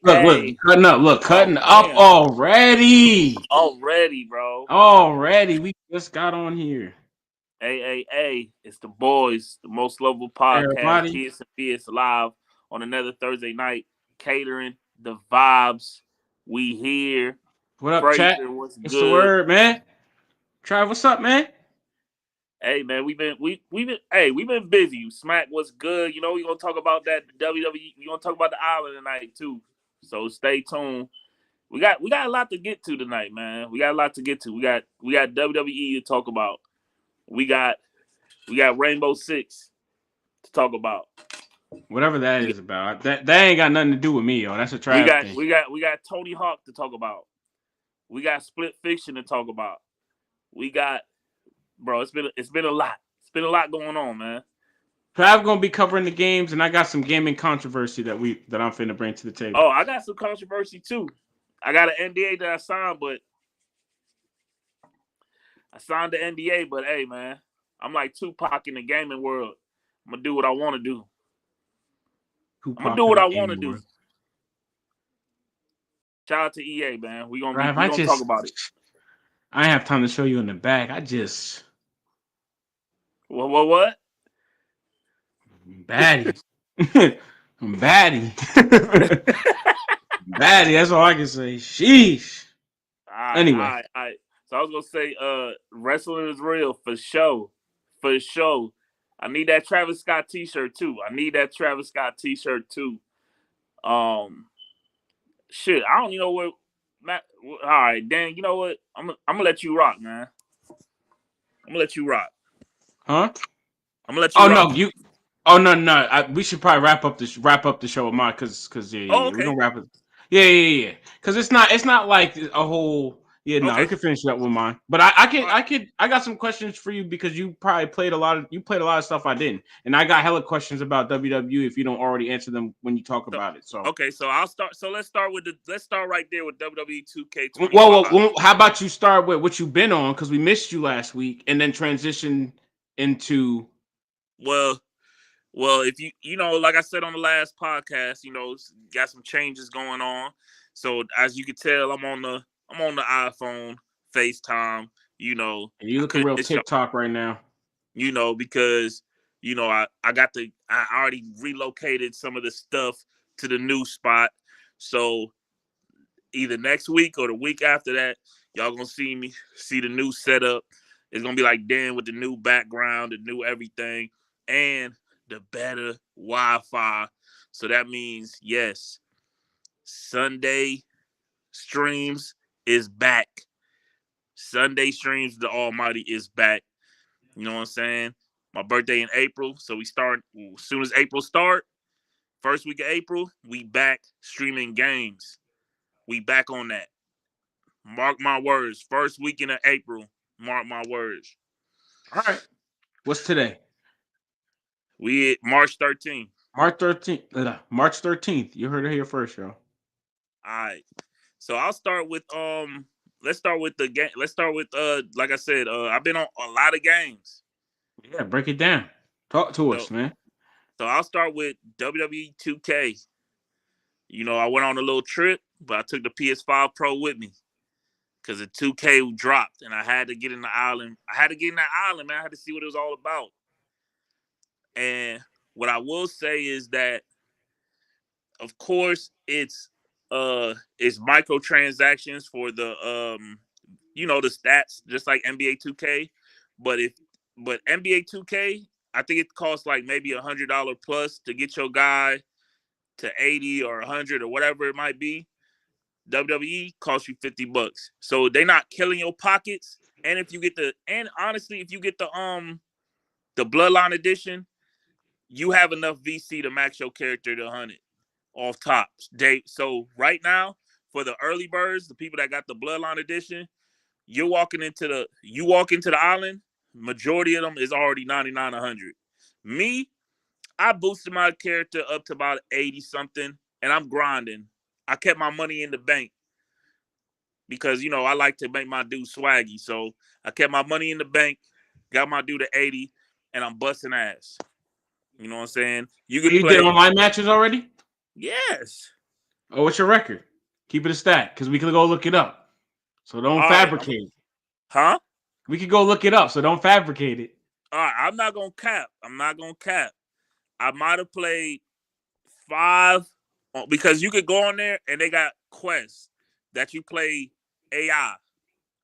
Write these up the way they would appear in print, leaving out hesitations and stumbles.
Look, cutting up. Look, Oh cutting up damn. already. Already, bro. Already. We just got on here. It's the boys, the most lovable podcast, Everybody. Kids and BS live on another Thursday night, catering the vibes. We here. What up, chat? Fraser, what's What's the good? word, man? Trav, what's up, man? Hey man, we've been busy. Smack, what's good? You know we gonna talk about that WWE. We gonna talk about the island tonight too. So stay tuned. We got a lot to get to tonight, man. We got a lot to get to. We got WWE to talk about. We got we got Rainbow Six to talk about. Whatever that We is about. That ain't got nothing to do with me, yo. That's a we Trav got thing. we got Tony Hawk to talk about. We got Split Fiction to talk about. We got bro. It's been a lot. It's been a lot going on, man. Trav gonna be covering the games, and I got some gaming controversy that I'm finna bring to the table. Oh, I got some controversy too. I got an NDA that I signed, but I signed the NDA. But hey, man, I'm like Tupac in the gaming world. I'm gonna do what I want to do. I'm gonna do Tupac in what the I want to gaming do. world. Shout out to EA, man. We gonna Trav, we gonna talk about it. I ain't have time to show you in the back. I just What? baddie. I'm baddie. Baddie, that's all I can say. Sheesh. All right, all Anyway, right, all right. So I was gonna say, wrestling is real for sure, for sure. I need that Travis Scott T-shirt too. Um, shit, I don't even know what. Matt, all right, Dan. You know what? I'm gonna let you rock, man. I'm gonna let you rock. huh? I'm gonna let you Oh rock. no, you. Oh no. We should probably wrap up the show with mine, cause Oh, we okay, gonna wrap it. Yeah. Cause it's not like a whole. Yeah, no, we okay. can finish it up with mine. But All right. I got some questions for you because you probably played a lot of stuff I didn't, and I got hella questions about WWE if you don't already answer them when you talk So, about it. So, okay, so I'll start. So let's start right there with WWE 2K25. how about you start with what you've been on because we missed you last week, and then transition into. Well, Well, if like I said on the last podcast, got some changes going on. So as you can tell, I'm on the iPhone FaceTime. And you I looking couldn't real miss y'all. TikTok right now. Because I already relocated some of the stuff to the new spot. So either next week or the week after that, y'all gonna see the new setup. It's gonna be like Dan with the new background, the new everything, and the better Wi-Fi. So that means yes, Sunday streams is back. Sunday streams, the Almighty is back. You know what I'm saying? My birthday in April, so we start as soon as April start. First week of April, we back streaming games. We back on that. Mark my words. First weekend of April. Mark my words. All right. What's today? We at March 13th. March 13th. March 13th. You heard it here first, yo. All right. So I'll start with let's start with the game. Let's start with like I said, I've been on a lot of games. Yeah, break it down. Talk to So us, man. so I'll start with WWE 2K. I went on a little trip, but I took the PS5 Pro with me because the 2K dropped and I had to get in the island. I had to get in that island, man. I had to see what it was all about. And what I will say is that of course it's microtransactions for the stats just like NBA 2K, but NBA 2K, I think it costs like maybe $100 plus to get your guy to 80 or 100 or whatever it might be. WWE costs you $50. So they're not killing your pockets. And honestly, if you get the Bloodline edition, you have enough VC to max your character to 100 off tops. So right now, for the early birds, the people that got the Bloodline edition, you walk into the island, majority of them is already 99, 100. Me, I boosted my character up to about 80 something, and I'm grinding. I kept my money in the bank because I like to make my dude swaggy. So I kept my money in the bank, got my dude to 80, and I'm busting ass. You know what I'm saying? You could You did play. online matches already? Yes. Oh, what's your record? Keep it a stat, because we can go look it up. So don't All right, fabricate. huh? We could go look it up, so don't fabricate it. All right, I'm not gonna cap. I might have played 5 because you could go on there and they got quests that you play AI,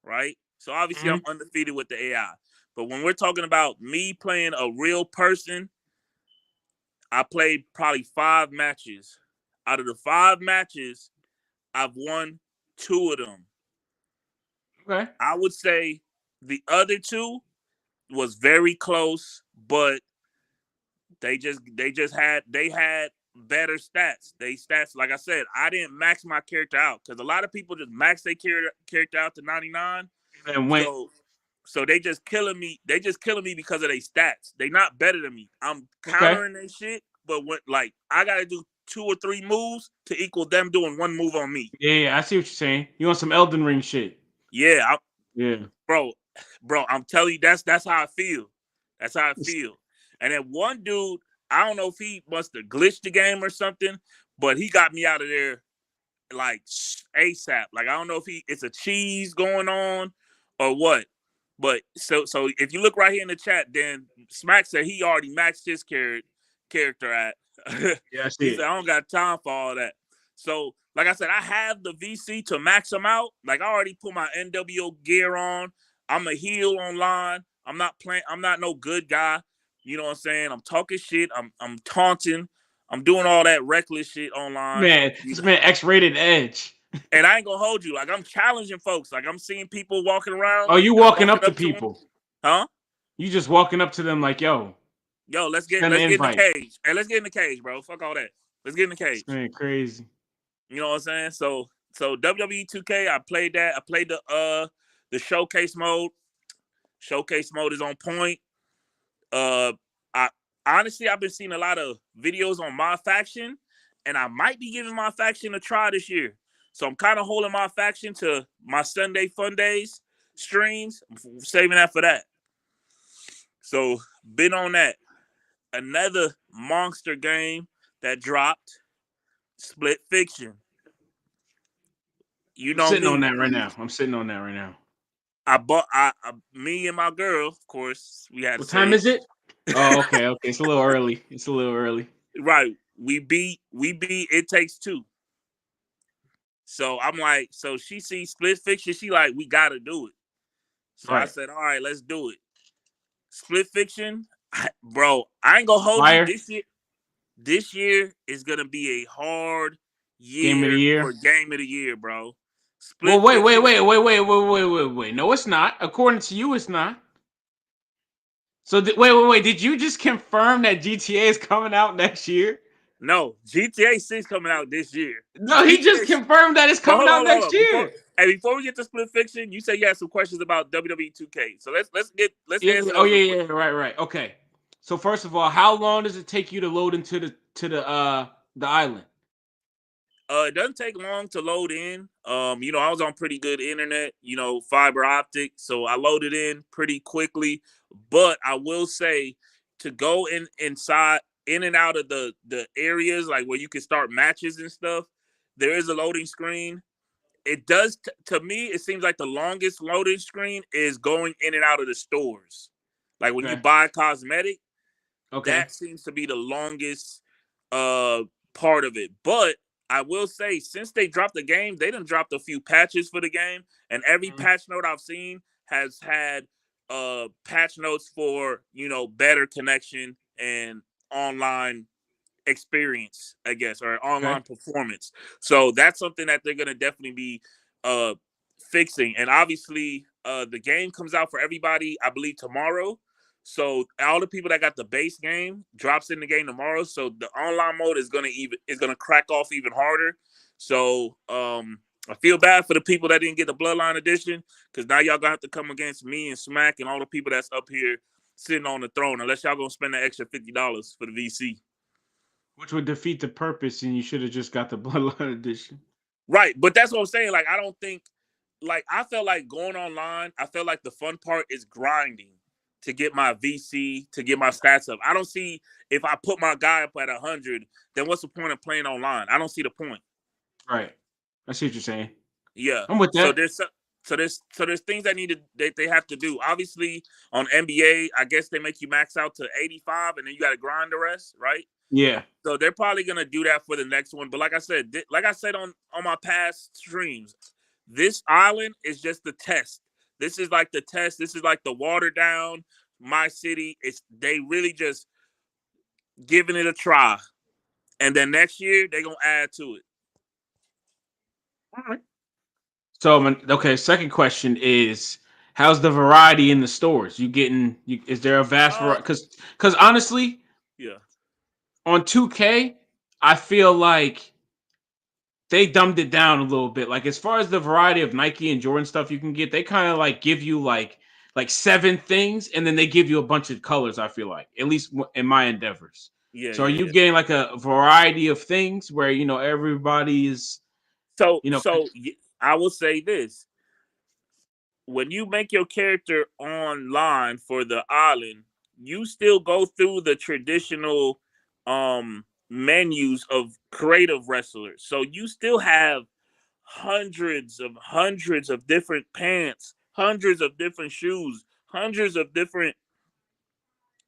right? So obviously I'm undefeated with the AI. But when we're talking about me playing a real person, I played probably 5 matches. Out of the 5 matches, I've won 2 of them. Okay. I would say the other 2 was very close, but they had better stats. They stats, like I said, I didn't max my character out because a lot of people just max their character out to 99. And went. So they just killing me. They just killing me because of their stats. They not better than me. I'm countering their shit, but when like I gotta do 2 or 3 moves to equal them doing 1 move on me. Yeah, I see what you're saying. You want some Elden Ring shit? Yeah, Yeah, bro, I'm telling you, that's how I feel. That's how I feel. And then one dude, I don't know if he must have glitched the game or something, but he got me out of there like ASAP. Like I don't know if it's a cheese going on or what. But so if you look right here in the chat, then Smack said he already maxed his character at. yeah, I see He it. said I don't got time for all that. So like I said, I have the VC to max them out. Like I already put my NWO gear on. I'm a heel online. I'm not playing. I'm not no good guy. You know what I'm saying? I'm talking shit. I'm taunting. I'm doing all that reckless shit online. Man, this man X-rated Edge. And I ain't gonna hold you. Like I'm challenging folks. Like I'm seeing people walking around. Oh, you And I'm walking walking up to up to them. people? Huh? You just walking up to them like, yo, Let's get send an in the invite. cage. Hey, let's get in the cage, bro. Fuck all that. Let's get in the cage. This man crazy. You know what I'm saying? So WWE 2K, I played that. I played the showcase mode. Showcase mode is on point. I honestly I've been seeing a lot of videos on my faction, and I might be giving my faction a try this year. So I'm kind of holding my faction to my Sunday Fun Days streams. I'm saving that for that. So been on that. Another monster game that dropped, Split Fiction. You I'm know sitting me. on that right now. I'm sitting on that right now. I bought me and my girl, of course, we had What to time say is it? Oh, okay. It's a little early. It's a little early. right. We beat It Takes Two. So I'm like, so she sees Split Fiction, she like, we gotta do it. So I said, all right, let's do it. Split Fiction, bro, I ain't gonna hold you this year. This year is gonna be a hard Game of the year. for Game of the Year, bro. Well, wait. No, it's not. According to you, it's not. So wait. Did you just confirm that GTA is coming out next year? No, GTA 6 coming out this year. No, he just confirmed that it's coming out next year. Before we get to Split Fiction, you said you had some questions about WWE 2K. So let's answer those. Oh yeah, right. Okay. So first of all, how long does it take you to load into the island? It doesn't take long to load in. I was on pretty good internet, fiber optic, so I loaded in pretty quickly. But I will say, to go in and out of the areas like where you can start matches and stuff, there is a loading screen. It does to me. It seems like the longest loading screen is going in and out of the stores, like when you buy cosmetic. That seems to be the longest part of it. But I will say, since they dropped the game, they done dropped a few patches for the game, and every patch note I've seen has had patch notes for better connection and online experience, I guess, or online performance. So that's something that they're gonna definitely be fixing. And obviously, the game comes out for everybody, I believe, tomorrow. So all the people that got the base game drops in the game tomorrow. So the online mode is gonna crack off even harder. So I feel bad for the people that didn't get the Bloodline edition, because now y'all gonna have to come against me and Smack and all the people that's up here sitting on the throne, unless y'all gonna spend the extra $50 for the VC. Which would defeat the purpose, and you should have just got the Bloodline edition. Right, but that's what I'm saying. Like, I don't think, like, I felt like going online, I felt like the fun part is grinding to get my VC, to get my stats up. I don't see, if I put my guy up at 100, then what's the point of playing online? I don't see the point. Right. I see what you're saying. Yeah. I'm with So that. there's things that they have to do. Obviously, on NBA, I guess they make you max out to 85, and then you got to grind the rest, right? Yeah. So they're probably gonna do that for the next one. But like I said on my past streams, this island is just the test. This is like the test. This is like the water down. My city. It's they really just giving it a try, and then next year they're gonna add to it. All right. So, okay. Second question is, how's the variety in the stores? Is there a vast variety? Um, Because honestly, yeah, on 2K, I feel like they dumbed it down a little bit. Like as far as the variety of Nike and Jordan stuff you can get, they kind of like give you like seven things, and then they give you a bunch of colors. I feel like, at least in my endeavors. yeah, So, are yeah, you yeah. getting like a variety of things where everybody is So, you know? I will say this: when you make your character online for the island, you still go through the traditional menus of creative wrestlers. So you still have hundreds of different pants, hundreds of different shoes, hundreds of different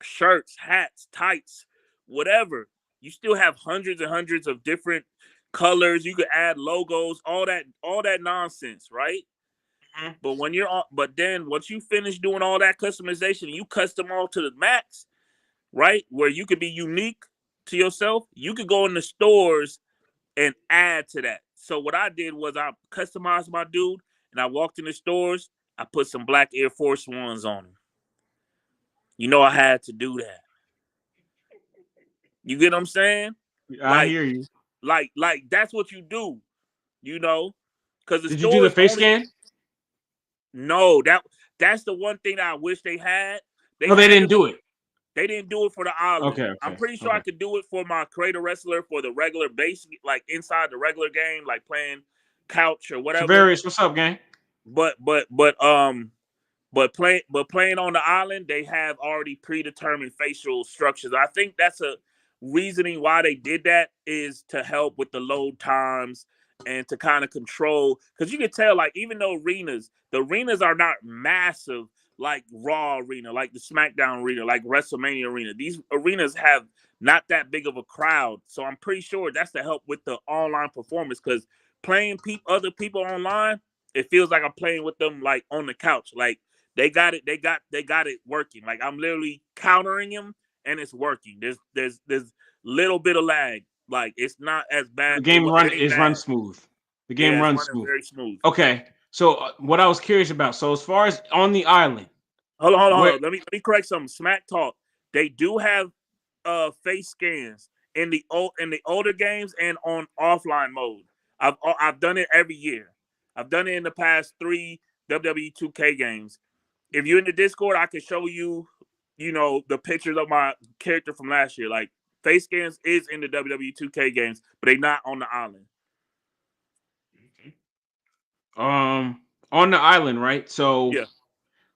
shirts, hats, tights, whatever. You still have hundreds and hundreds of different colors. You could add logos, all that nonsense, right? Mhm. But but then once you finish doing all that customization, you custom all to the max, right? Where you could be unique to yourself. You could go in the stores and add to that. So what I did was I customized my dude, and I walked in the stores. I put some black Air Force Ones on him. I had to do that. You get what I'm saying? I Like, hear you. that's what you do. You know, because the Did you do the stores face only scan? no that's the one thing that I wish they had. They Oh, they had didn't them. do it. They didn't do it for the island. Okay, I'm okay, pretty sure I okay. could do it for my creator wrestler for the regular base, like inside the regular game, like playing couch or whatever. Travarius, what's up, gang? But playing on the island, they have already predetermined facial structures. I think that's a reasoning why they did that is to help with the load times and to kind of control, because you can tell, like, even though the arenas are not massive like Raw Arena, like the SmackDown Arena, like WrestleMania Arena. These arenas have not that big of a crowd, so I'm pretty sure that's to help with the online performance. Because playing other people online, it feels like I'm playing with them like on the couch. Like they got it, they got it working. Like I'm literally countering him and it's working. There's little bit of lag. Like it's not as bad. The game It ain't run bad. smooth. The game Yeah, it's runs running smooth. very smooth. Okay, so what I was curious about. So as far as on the island, Hold where on. Let me correct something. Smack Talk. They do have face scans in the older games and on offline mode. I've done it every year. I've done it in the past 3 WWE 2K games. If you're in the Discord, I can show you, the pictures of my character from last year. Like face scans is in the WWE 2K games, but they not on the island. um on the island, right? So Yeah.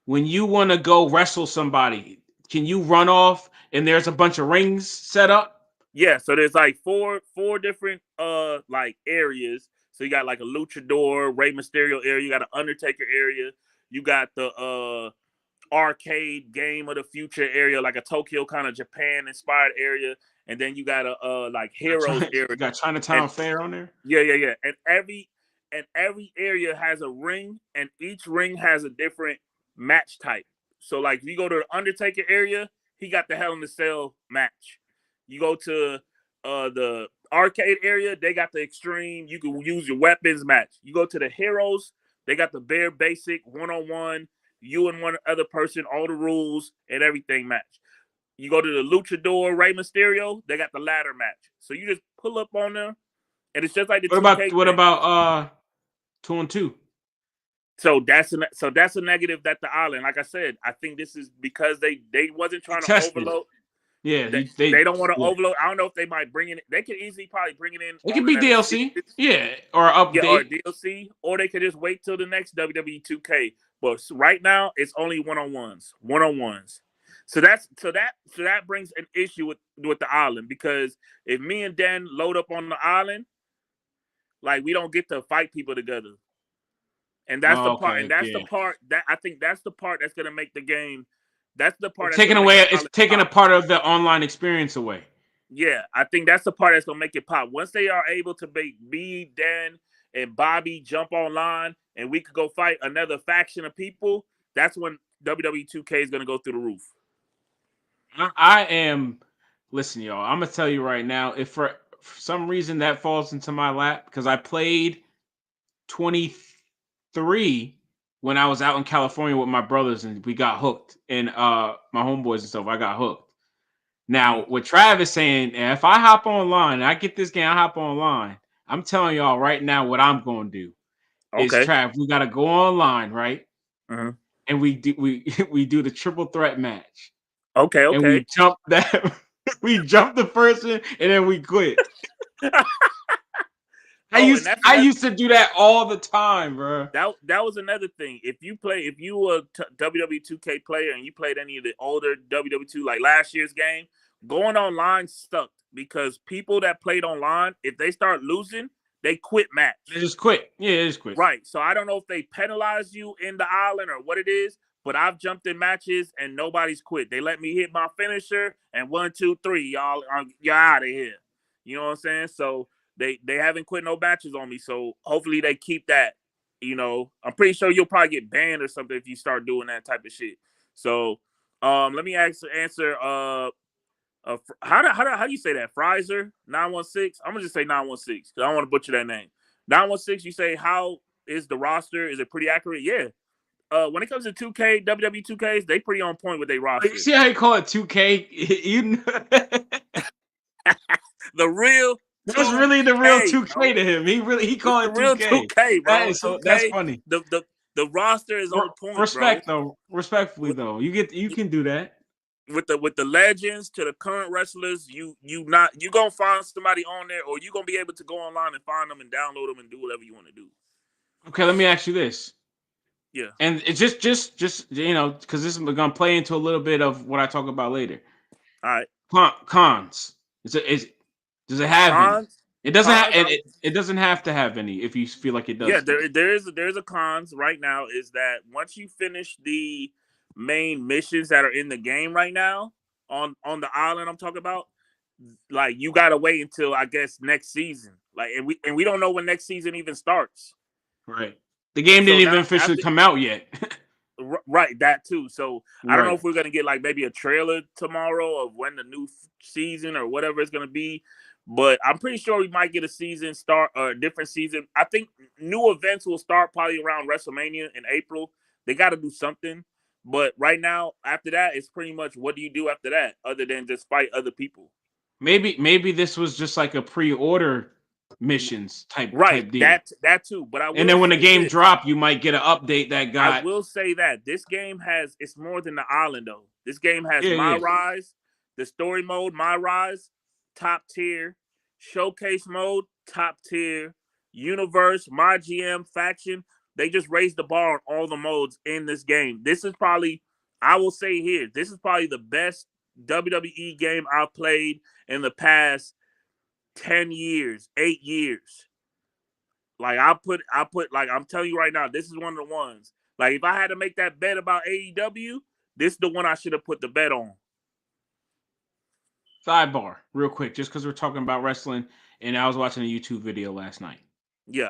when you want to go wrestle somebody, can you run off and there's a bunch of rings set up? Yeah, so there's like four different like areas. So you got like a luchador, Rey Mysterio area, you got an Undertaker area, you got the arcade game of the future area, like a Tokyo kind of Japan inspired area, and then you got a like heroes area. You got And Chinatown Fair on there. yeah. And every area has a ring, and each ring has a different match type. So like if you go to the Undertaker area, he got the Hell in the Cell match. You go to the arcade area, they got the extreme, you can use your weapons match. You go to the heroes, they got the bare basic one-on-one, you and one other person, all the rules and everything match. You go to the luchador Rey Mysterio, they got the ladder match. So you just pull up on them, and it's just like the What 2K about what thing. about 2-on-2? So that's a negative that the island. Like I said, I think this is because they wasn't They trying to tested it. overload. Yeah, They don't want to yeah. overload. I don't know if they might bring it. They could easily probably bring it in It on could be another DLC. season. Yeah, or Yeah, or a update. DLC, or they could just wait till the next WWE 2K. But right now, it's only one-on-ones. So that brings an issue with the island, because if me and Dan load up on the island, Like we don't get to fight people together. And that's the Oh, part. And okay, that's the yeah. part that I think that's the part that's gonna make the game. That's the part It's that's taking gonna make away. the It's island taking a pop. part of the online experience away. Yeah, I think that's the part that's gonna make it pop. Once they are able to make me, Dan, and Bobby jump online, and we could go fight another faction of people, that's when WWE 2K is gonna go through the roof. I am. Listen, y'all. I'm gonna tell you right now. If for some reason that falls into my lap, because I played 23 when I was out in California with my brothers, and we got hooked, and my homeboys and stuff. I got hooked. Now, Mm. with Travis saying, if I hop online, I get this game, I hop online. I'm telling y'all right now what I'm going to do is, Okay. Trav, we got to go online, right? Mm-hmm. And we do the triple threat match, Okay. and Okay. we jump that we jump the person, and then we quit. Oh, and that's I another. used to do that all the time, bro. That was another thing. If you were a WWE 2K player and you played any of the older WWE 2 like last year's game, going online sucked because people that played online, if they start losing, they quit They match. just quit. Yeah, they just quit. Right. So I don't know if they penalize you in the island or what it is, but I've jumped in matches and nobody's quit. They let me hit my finisher and 1, 2, 3, y'all out of here. You know what I'm saying? So they haven't quit no matches on me. So hopefully they keep that. You know, I'm pretty sure you'll probably get banned or something if you start doing that type of shit. So let me answer how do you say that? Frizer 916. I'm gonna just say 916 because I don't want to butcher that name. 916. You say how is the roster? Is it pretty accurate? Yeah. When it comes to 2K, WWE 2Ks, they pretty on point with their You roster. see how you call it 2K? You know, The real that's really the real 2K, 2K bro. to him. He It's called the it real 2K. 2K, That bro. is so. That's 2K, funny. the roster is on point, bro. Respect though, respectfully With though, you can do that. with the legends to the current wrestlers, you gonna find somebody on there, or you gonna be able to go online and find them and download them and do whatever you want to do. Okay, let me ask you this, Yeah. and it's just because this is gonna play into a little bit of what I talk about later. All right. Cons. Does it have any? Cons. It doesn't have. Cons. It doesn't have to have any if you feel like it Yeah, does. there's a cons right now is that once you finish the main missions that are in the game right now on the island I'm talking about, like you gotta wait until I guess next season. Like and we don't know when next season even starts. Right. The game So didn't even now officially after come out yet. right that too. So I don't know Right. if we're gonna get like maybe a trailer tomorrow of when the new season or whatever it's gonna be. But I'm pretty sure we might get a season start or a different season. I think new events will start probably around WrestleMania in April. They got to do something. But right now, after that, it's pretty much what do you do after that other than just fight other people? Maybe this was just like a pre-order missions Right, type deal. that too. But I And will then when the say game this: drop, you might get an update that I got will say that this game has it's more than the island though. This game has yeah, My yeah. Rise, the story mode, My Rise, top tier, showcase mode, top tier, universe, My GM, faction. They just raised the bar on all the modes in this game. This is probably, I will say here, this is probably the best WWE game I've played in the past 10 years, 8 years. Like I put like I'm telling you right now, this is one of the ones. Like if I had to make that bet about AEW, this is the one I should have put the bet on. Sidebar, real quick, just because we're talking about wrestling, and I was watching a YouTube video last night. Yeah.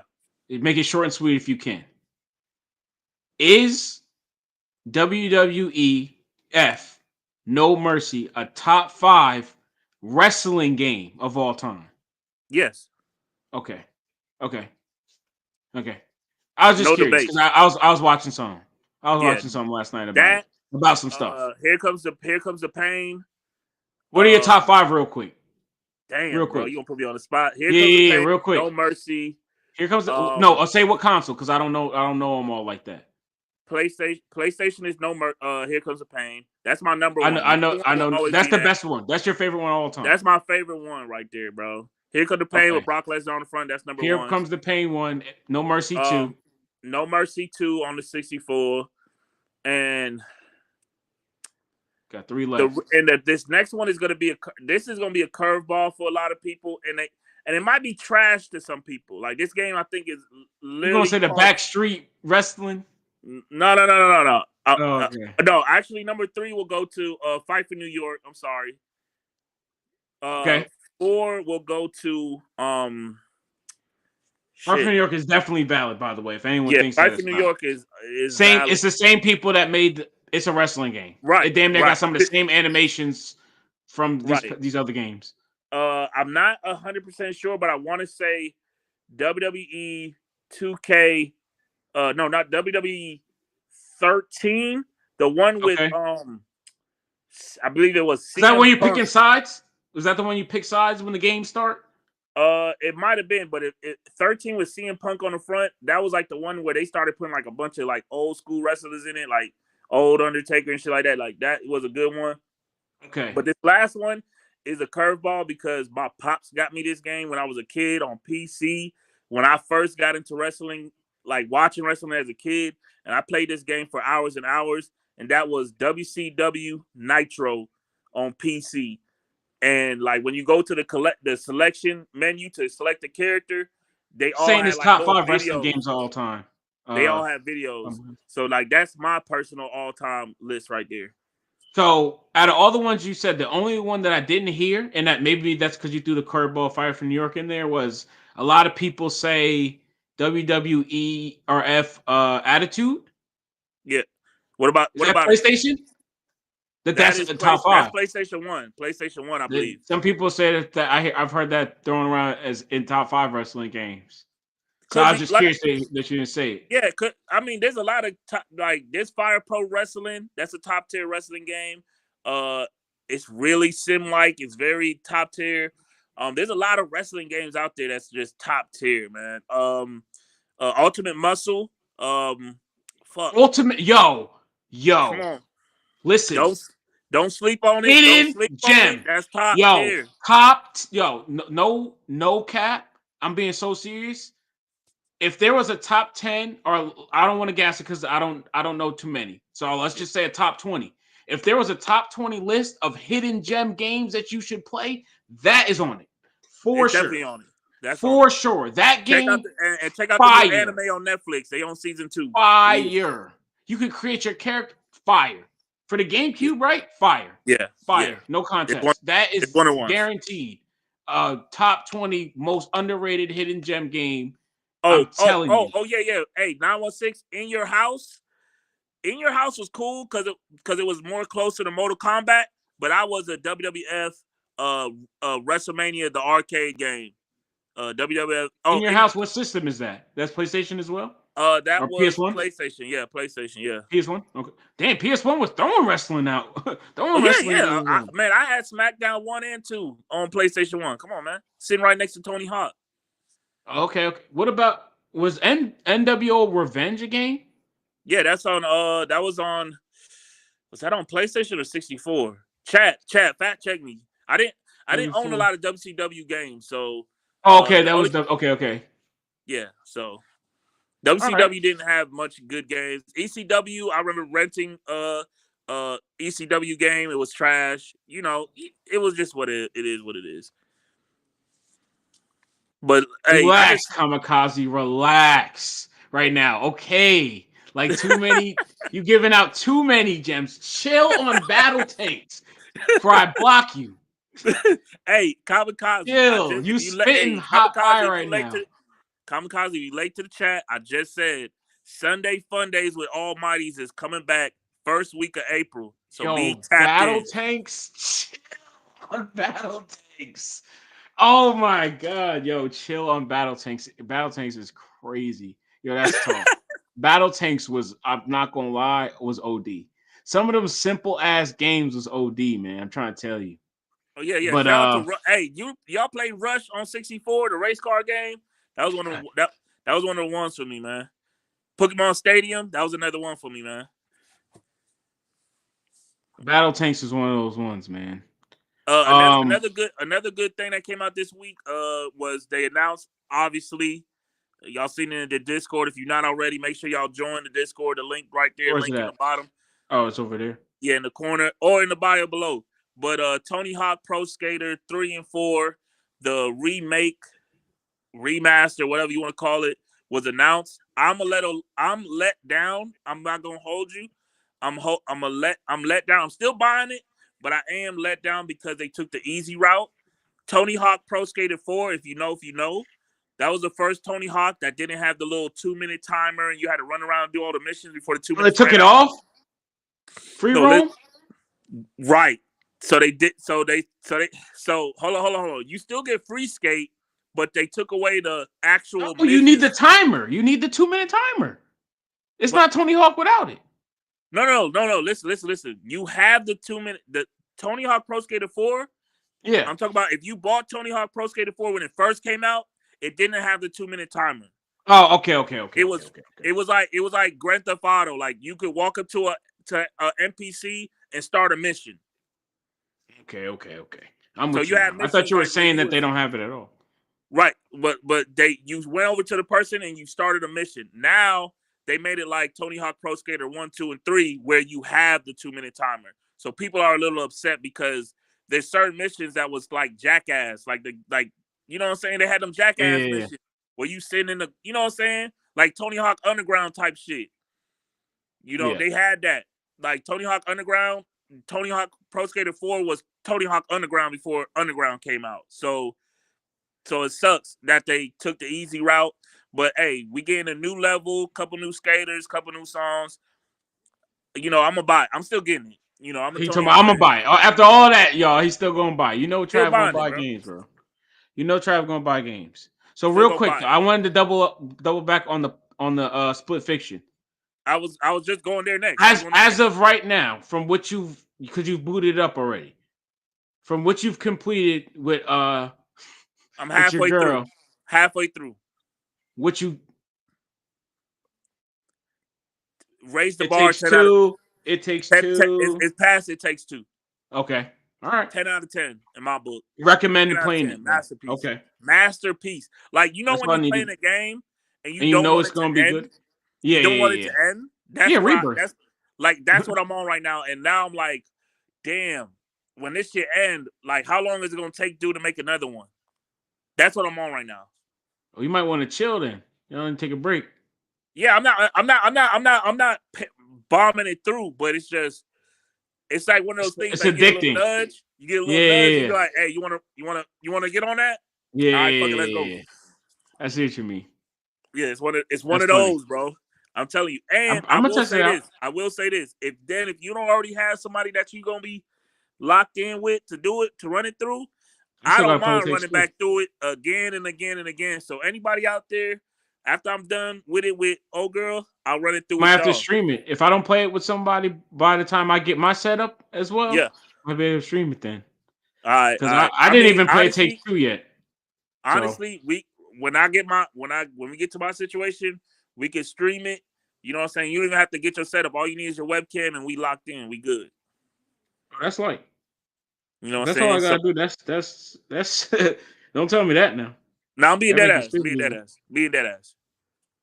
Make it short and sweet if you can. Is WWEF No Mercy a top 5 wrestling game of all time? Yes. Okay. Okay. Okay. I was just No curious debate. because I was watching some. I was Yeah. watching something last night about it. That About some stuff. here comes the pain. What are your top 5 real quick? Real Damn, bro, quick. you gonna put me on the spot. Here Yeah, comes the yeah, yeah, pain. real quick. No mercy. Here comes the no, Um I'll say what console because I don't know them all like that. PlayStation is here comes the pain. That's my number one. Number one I will know always that's be the that. best one. That's your favorite one of all time. That's my favorite one right there, bro. Here comes the pain with Okay. Brock Lesnar on the front. That's number Here one. comes the pain one. No Mercy 2. No Mercy 2 on the 64. And Got 3 left. this next one is gonna be a curveball for a lot of people, and it might be trash to some people. Like this game, I think is You gonna literally say the called. Backstreet Wrestling? No. Oh, okay. No, actually, number 3 will go to Fight for New York. I'm sorry. Okay. 4 will go to Fight for shit. New York is definitely valid, by the way. If anyone Yeah, thinks that Fight for it's New not. York is Same. valid. It's the same people that made It's a Wrestling Game. Right, It damn near got right, some of the same animations from right. these other games. I'm not 100% sure, but I want to say WWE 2K. No, not WWE 13. The one with Okay. I believe it was Is that CM when you're Punk. picking sides? Was that the one you pick sides when the games start? It might have been, but 13 with CM Punk on the front. That was like the one where they started putting like a bunch of like old school wrestlers in it, like old Undertaker and shit like that. Like that was a good one. Okay. But this last one is a curveball because my pops got me this game when I was a kid on PC. When I first got into wrestling, like watching wrestling as a kid, and I played this game for hours and hours, and that was WCW Nitro on PC. And like when you go to the selection menu to select the character, they all Saying had it's like top little 5 wrestling videos. games of all time. They all have videos. So like that's my personal all-time list right there. So out of all the ones you said, the only one that I didn't hear, and that maybe that's because you threw the curveball Fire from New York in there, was a lot of people say WWE or F Attitude. Yeah. What about Is that it? PlayStation? That That's is the top that's 5. PlayStation 1. PlayStation 1, I believe. Some people say that I've heard that thrown around as in top 5 wrestling games. So Cause I was just like curious that you didn't say it. yeah, I mean, there's a lot of like this Fire Pro Wrestling. That's a top tier wrestling game. It's really sim like. It's very top tier. There's a lot of wrestling games out there that's just top tier, man. Ultimate Muscle. Fuck. Ultimate, Come on. listen. Don't sleep on it. Don't Hidden sleep on it. gem. That's top tier. No cap. I'm being so serious. If there was a top 10, or I don't want to gas it because I don't know too many. So let's just say a top 20. If there was a top 20 list of hidden gem games that you should play, that is on it. For It's sure. definitely on it. That's on For it. sure. That Check out game, and check out the new fire. anime on Netflix. They on season 2. Fire. You can create your character. Fire. For the Yeah. GameCube, right? Fire. Yeah. Fire. Yeah. No contest. That is one of ones. guaranteed. Top 20 most underrated hidden gem game. Oh, I'm telling you. yeah. Hey, 916 in your house. In your house was cool because it was more closer to Mortal Kombat. But I was a WWF WrestleMania the arcade game. WWF. In your house, what system is that? That's PlayStation as well? That Or was PS1? PlayStation. Yeah, PlayStation. Yeah. PS1? Okay. Damn, PS1 was throwing wrestling out. Oh throwing yeah, wrestling yeah. games out. Man, I had SmackDown 1 and 2 on PlayStation 1. Come on, man. Sitting right next to Tony Hawk. Okay. What about, was NWO Revenge a game? Yeah, that's on that was that on PlayStation or 64? Chat, fact check me. I didn't own a lot of WCW games, so okay, that was okay. Yeah, so WCW didn't have much good games. ECW, I remember renting ECW game. It was trash. You know, it was just what it is what it is. But hey, relax, Kamikaze, relax right now. Okay. Like too many, you giving out too many gems. Chill on battle tanks before I block you. Hey, Kamikaze. Chill. You spitting hot fire right now. Kamikaze, if you late to the chat, I just said Sunday Fun Days with Almighties is coming back first week of April. So be tapped battle in. tanks. Chill on battle tanks. Oh my god, chill on battle tanks. Battle tanks is crazy. That's tough. Battle tanks was, I'm not gonna lie, was OD. Some of them simple ass games was OD, man. I'm trying to tell you. Oh yeah. But Shout out to hey, y'all played Rush on 64, the race car game. That was one of that was one of the ones for me, man. Pokemon Stadium, that was another one for me, man. Battle tanks is one of those ones, man. Another good thing that came out this week was they announced, obviously, y'all seen it in the Discord. If you're not already, make sure y'all join the Discord. The link right there, link in the bottom. Oh, it's over there. Yeah, in the corner or in the bio below. But Tony Hawk Pro Skater 3 and 4, the remake remaster, whatever you want to call it, was announced. I'm let down. I'm not gonna hold you. I'm let down. I'm still buying it, but I am let down because they took the easy route. Tony Hawk Pro Skater 4, if you know, that was the first Tony Hawk that didn't have the little 2-minute timer and you had to run around and do all the missions before the 2 Well, they minutes took ran it out. off. Free roam. Right. So they did. So hold on. You still get free skate, but they took away the actual. Oh, you need the timer. You need the 2-minute timer. It's not Tony Hawk without it. No. Listen. You have the 2-minute. The Tony Hawk Pro Skater 4. Yeah. I'm talking about if you bought Tony Hawk Pro Skater 4 when it first came out, it didn't have the 2-minute timer. Oh, okay. It was like Grand Theft Auto. Like you could walk up to a NPC and start a mission. Okay. I thought you were saying that they don't have it at all. Right, but you went over to the person and you started a mission. Now they made it like Tony Hawk Pro Skater 1, 2, and 3, where you have the 2-minute timer. So people are a little upset because there's certain missions that was like jackass, like you know what I'm saying? They had them jackass missions where you sitting in the, you know what I'm saying? Like Tony Hawk Underground type shit. You know, they had that. Like Tony Hawk Underground, Tony Hawk Pro Skater 4 was Tony Hawk Underground before Underground came out. So it sucks that they took the easy route. But hey, we getting a new level, couple new skaters, couple new songs. You know, I'm gonna buy it. I'm still getting it. You know, I'm gonna buy it. After all that, y'all, he's still gonna buy it. You know, Trav gonna buy games, bro. You know, Trav gonna buy games. So real quick, I wanted to double back on the Split Fiction. I was just going there next. As of right now, from what you've booted it up already, from what you've completed with I'm halfway through. Halfway through. What you raise the bar? Takes 2. It takes 2. It's past. It takes 2. Okay. All right. 10 out of 10 in my book. Recommended playing it. Masterpiece. Okay. Masterpiece. Like when you're playing a game and you don't want it's gonna be good. Yeah. You don't want it to end. That's Rebirth. That's what I'm on right now. And now I'm like, damn. When this shit end, like, how long is it gonna take to make another one? That's what I'm on right now. Well, you might want to chill then. You know, and take a break. Yeah, I'm not bombing it through, but it's like one of those things. It's addicting. You get a little nudge. You're like, hey, you wanna get on that? Yeah. All right, fuck it, let's go. I see what you mean. Yeah, it's one of those, bro. I'm telling you. And I will say this. If you don't already have somebody that you're gonna be locked in with to run it through, I don't mind running back through it again and again and again. So anybody out there, after I'm done with it with old girl, I'll run it through. I have to stream it. If I don't play it with somebody by the time I get my setup as well, I'll be able to stream it then. All right. Because I didn't even play Take 2 yet. Honestly, when we get to my situation, we can stream it. You know what I'm saying? You don't even have to get your setup. All you need is your webcam, and we locked in. We good. That's like, you know what I'm saying? That's all I gotta do. That's don't tell me that now. Now I'm being dead ass. Being dead ass.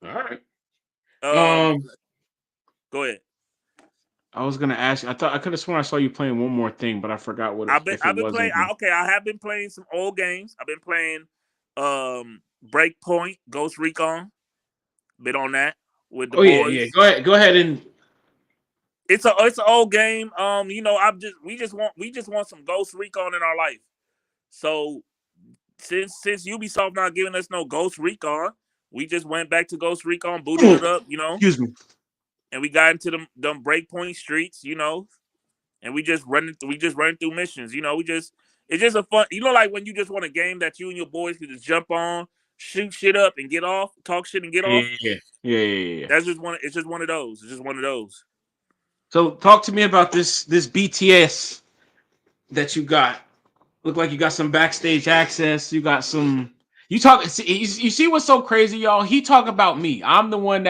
All right. Go ahead. I was gonna ask you. I could have sworn I saw you playing one more thing, but I forgot what I've been playing. I have been playing some old games. I've been playing Breakpoint, Ghost Recon. Been on that with the boys. Yeah. Go ahead and. It's an old game. You know, we just want some Ghost Recon in our life. So since Ubisoft not giving us no Ghost Recon, we just went back to Ghost Recon, booted it up, you know. Excuse me. And we got into them Breakpoint streets, you know, and we just running through missions, you know. It's just a fun, you know, like when you just want a game that you and your boys can just jump on, shoot shit up, and get off, talk shit and get off. Yeah. That's just one. It's just one of those. It's just one of those. So talk to me about this BTS that you got. Look like you got some backstage access. You got some. You see what's so crazy, y'all? He talk about me. I'm the one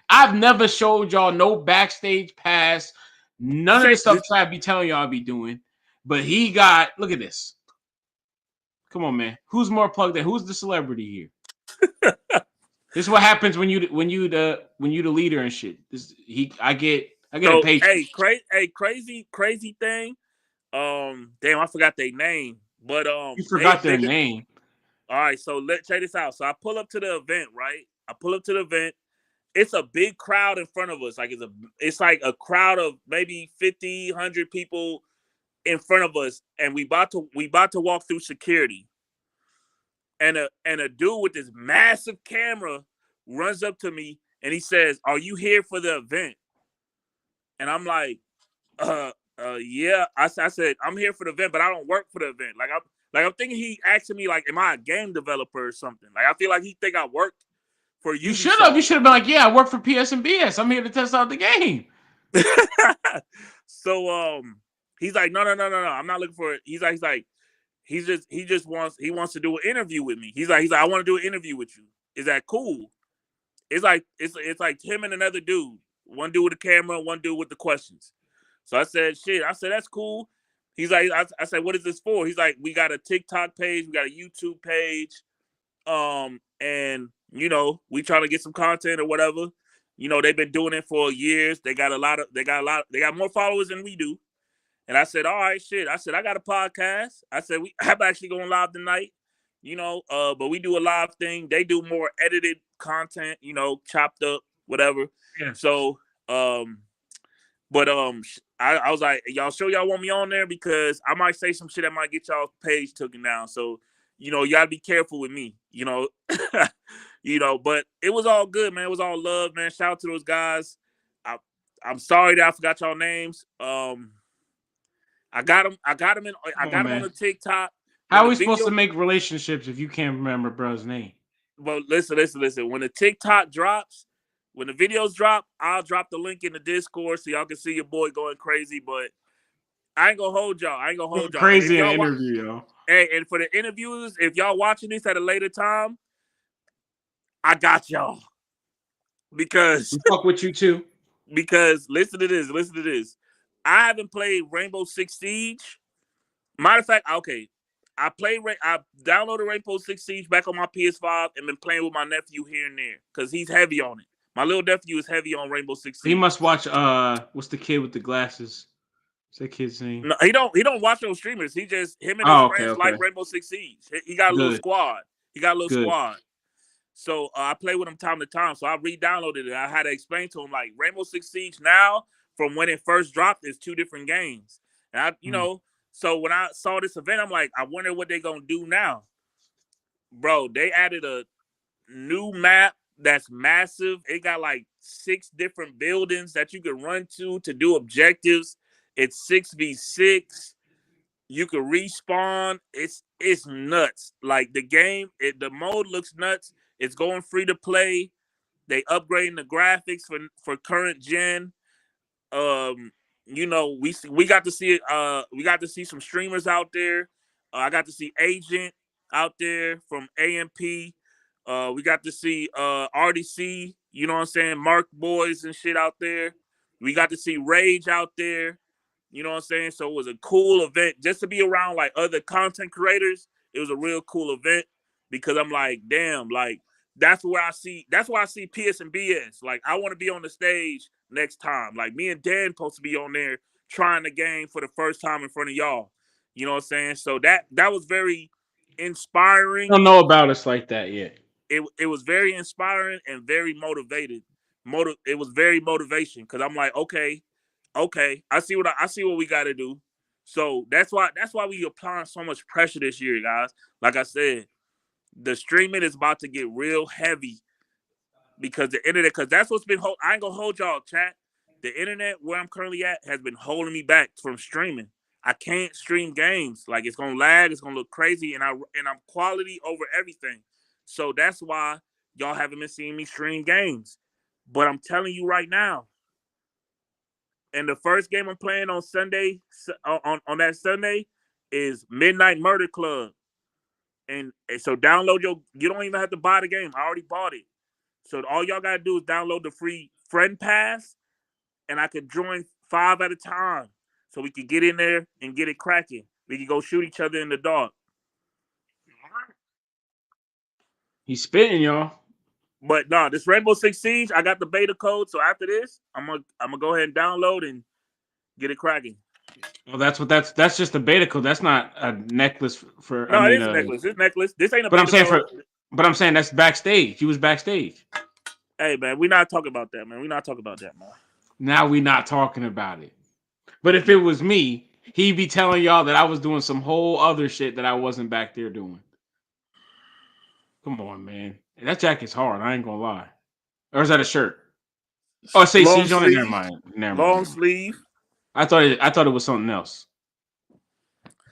I've never showed y'all no backstage pass. None of the stuff I be telling y'all I be doing. But he got. Look at this. Come on, man. Who's more plugged in? Who's the celebrity here? This is what happens when you the leader and shit. I get a paycheck. Crazy thing. Damn, I forgot their name. But you forgot their name. All right, so let's check this out. So I pull up to the event, right? I pull up to the event. It's a big crowd in front of us. Like it's like a crowd of maybe 50, 100 people in front of us, and we about to walk through security. And a dude with this massive camera runs up to me and he says, "Are you here for the event?" And I'm like, yeah. I said, "I'm here for the event, but I don't work for the event." I'm thinking he asking me like, "Am I a game developer or something?" Like I feel like he think I worked for You should have. You Ubisoft. should have been like, yeah, I work for psandbs. I'm here to test out the game. So he's like, no, I'm not looking for it. He wants to do an interview with me. He's like, I want to do an interview with you. Is that cool? It's like him and another dude. One dude with the camera, one dude with the questions. So I said, shit. I said, that's cool. He's like, I said, what is this for? He's like, we got a TikTok page, we got a YouTube page, and we trying to get some content or whatever. They've been doing it for years. They got more followers than we do. And I said, all right, shit. I said, I got a podcast. I said, I'm actually going live tonight. But we do a live thing. They do more edited content, chopped up, whatever. Yeah. So, but I was like, y'all sure y'all want me on there? Because I might say some shit that might get y'all page taken down. So, y'all be careful with me, but it was all good, man. It was all love, man. Shout out to those guys. I'm sorry that I forgot y'all names. I got them on the TikTok. How are we supposed to make relationships if you can't remember bro's name? Well, listen. When the TikTok drops, when the videos drop, I'll drop the link in the Discord so y'all can see your boy going crazy. But I ain't gonna hold y'all. Crazy in an interview, yo. Hey, and for the interviewers, if y'all watching this at a later time, I got y'all. Because we fuck with you too. Because listen to this. I haven't played Rainbow Six Siege. Matter of fact, okay. I downloaded Rainbow Six Siege back on my PS5 and been playing with my nephew here and there because he's heavy on it. My little nephew is heavy on Rainbow Six Siege. He must watch what's the kid with the glasses? What's that kid's name? No, he don't watch those streamers. He just him and his friends like Rainbow Six Siege. He got a little squad. Squad. So I play with him time to time. So I re-downloaded it. I had to explain to him like Rainbow Six Siege now from when it first dropped is two different games. And so when I saw this event, I'm like, I wonder what they're gonna do now. Bro, they added a new map that's massive. It got like 6 different buildings that you can run to do objectives. It's 6v6. You can respawn. It's nuts. Like the game, the mode looks nuts. It's going free to play. They upgrading the graphics for current gen. We got to see some streamers out there. I got to see Agent out there from AMP. We got to see RDC, you know what I'm saying, Mark Boys and shit out there. We got to see Rage out there. You know what I'm saying? So it was a cool event just to be around like other content creators. It was a real cool event because I'm like, damn, like that's why I see psandbs. Like I want to be on the stage next time. Like me and Dan supposed to be on there trying the game for the first time in front of y'all. You know what I'm saying? So that was very inspiring. I don't know about us like that yet. It was very inspiring and very motivated. It was very motivation because I'm like, okay, I see what we got to do. So that's why we applying so much pressure this year, guys. Like I said, the streaming is about to get real heavy because the internet. Because that's what's been. I ain't gonna hold y'all, chat. The internet where I'm currently at has been holding me back from streaming. I can't stream games. Like it's gonna lag. It's gonna look crazy, and I'm quality over everything. So that's why y'all haven't been seeing me stream games. But I'm telling you right now, and the first game I'm playing on Sunday, on that Sunday, is Midnight Murder Club. And so download you don't even have to buy the game. I already bought it. So all y'all gotta do is download the free friend pass, and I could join 5 at a time. So we could get in there and get it cracking. We could go shoot each other in the dark. He's spitting, y'all. But no, this Rainbow Six Siege, I got the beta code. So after this, I'm gonna go ahead and download and get it cracking. Well, that's just a beta code. That's not a necklace for. I No, it mean, is a necklace. It's necklace. This ain't a but I'm beta saying code. for. But I'm saying that's backstage. You was backstage. Hey man, we not talking about that, man. We not talking about that, man. Now we not talking about it. But if it was me, he'd be telling y'all that I was doing some whole other shit that I wasn't back there doing. Come on, man. That jacket's hard. I ain't gonna lie. Or is that a shirt? Oh, it say Long Siege on it. sleeve, long sleeve. I thought it was something else.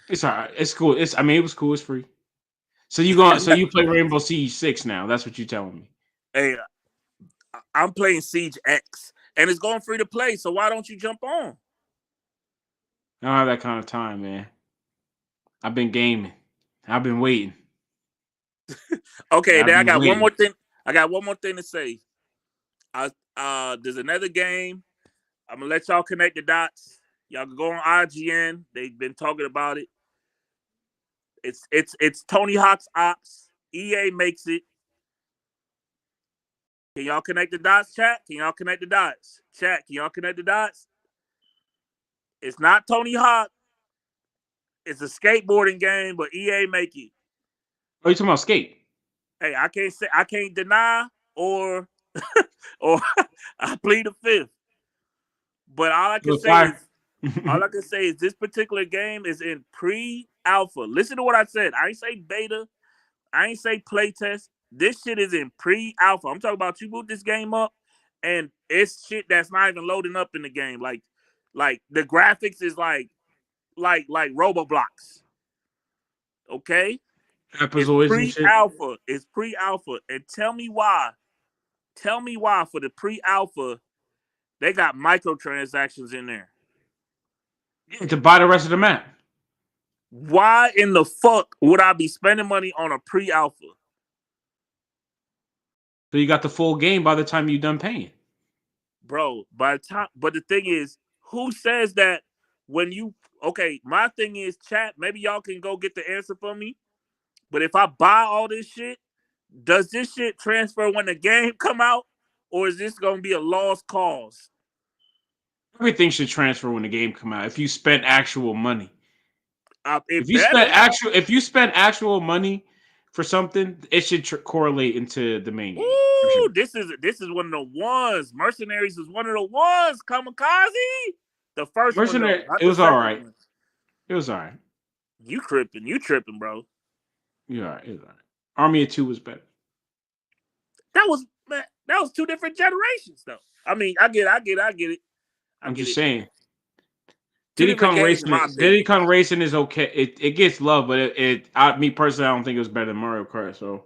It's all right. It's cool. I mean, it was cool. It's free. So you play Rainbow Siege 6 now. That's what you telling me. Hey, I'm playing Siege X, and it's going free to play. So why don't you jump on? I don't have that kind of time, man. I've been gaming. I've been waiting. Okay, I've then I been got one waiting. more thing. I got one more thing to say. There's another game. I'm gonna let y'all connect the dots. Y'all can go on IGN. They've been talking about it. It's Tony Hawk's Ops. EA makes it. Can y'all connect the dots, chat? Can y'all connect the dots? Chat, can y'all connect the dots? It's not Tony Hawk. It's a skateboarding game, but EA make it. Oh, you talking about Skate? Hey, I can't deny or or I plead the fifth. But Fire. all I can say is this particular game is in pre-alpha. Listen to what I said. I ain't say beta. I ain't say playtest. This shit is in pre-alpha. I'm talking about you boot this game up, and it's shit that's not even loading up in the game. Like the graphics is like Roblox. Okay, it's Trapezoids and shit. pre-alpha. It's pre-alpha, and tell me why. Tell me why for the pre-alpha they got microtransactions in there. Yeah, to buy the rest of the map. Why in the fuck would I be spending money on a pre-alpha? So you got the full game by the time you're done paying. Bro, by the time, but the thing is, who says that when you, okay, my thing is, chat, maybe y'all can go get the answer for me, but if I buy all this shit, does this shit transfer when the game come out, or is this going to be a lost cause? Everything should transfer when the game come out. If you spent actual money, It better. if you spent actual money for something, it should correlate into the main game for Ooh, sure. this is one of the ones. Mercenaries is one of the ones. Kamikaze, the first one though, Mercenary, not it the was all second right. one. It was all right. You tripping, bro. Yeah, all right. It was all right. Army of Two was better. That was two different generations though. I mean, I get it. I'm just saying. Two Diddy different Kong games in my Racing. Diddy opinion. Kong Racing is okay. It gets love, but me personally, I don't think it was better than Mario Kart. So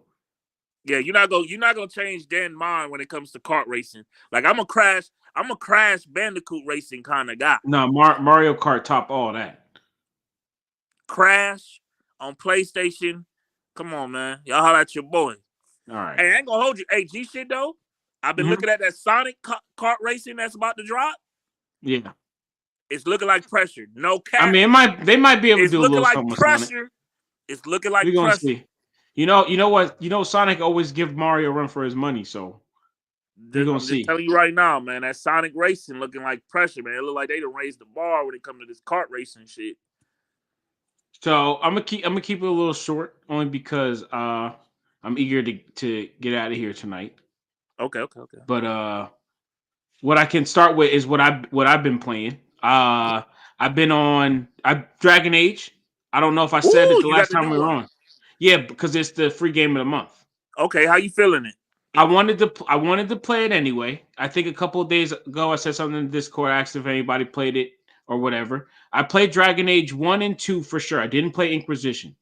Yeah, you're not gonna change Dan's mind when it comes to kart racing. Like I'm a crash Bandicoot racing kind of guy. no, Mario Kart top all that. Crash on PlayStation. Come on, man. Y'all holler at your boy. All right. Hey, I ain't gonna hold you. Hey, G shit though. I've been looking at that Sonic kart racing that's about to drop. Yeah. It's looking like pressure. No I cap. mean, they might be able to It's do a looking little like something with Sonic. pressure. It's looking like We're gonna pressure. see. You know what? You know Sonic always give Mario a run for his money, so we're gonna I'm just see. telling you right now, man. That Sonic racing looking like pressure, man. It look like they done raised the bar when it comes to this kart racing shit. So I'm gonna keep it a little short, only because I'm eager to get out of here tonight. Okay. But what I can start with is what I've been playing. I've been on Dragon Age. I don't know if I said it Ooh, the you got last the time new we were one. on. Yeah, because it's the free game of the month. Okay, how you feeling it? I wanted to play it anyway. I think a couple of days ago I said something in Discord, asked if anybody played it or whatever. I played Dragon Age 1 and 2 for sure. I didn't play Inquisition.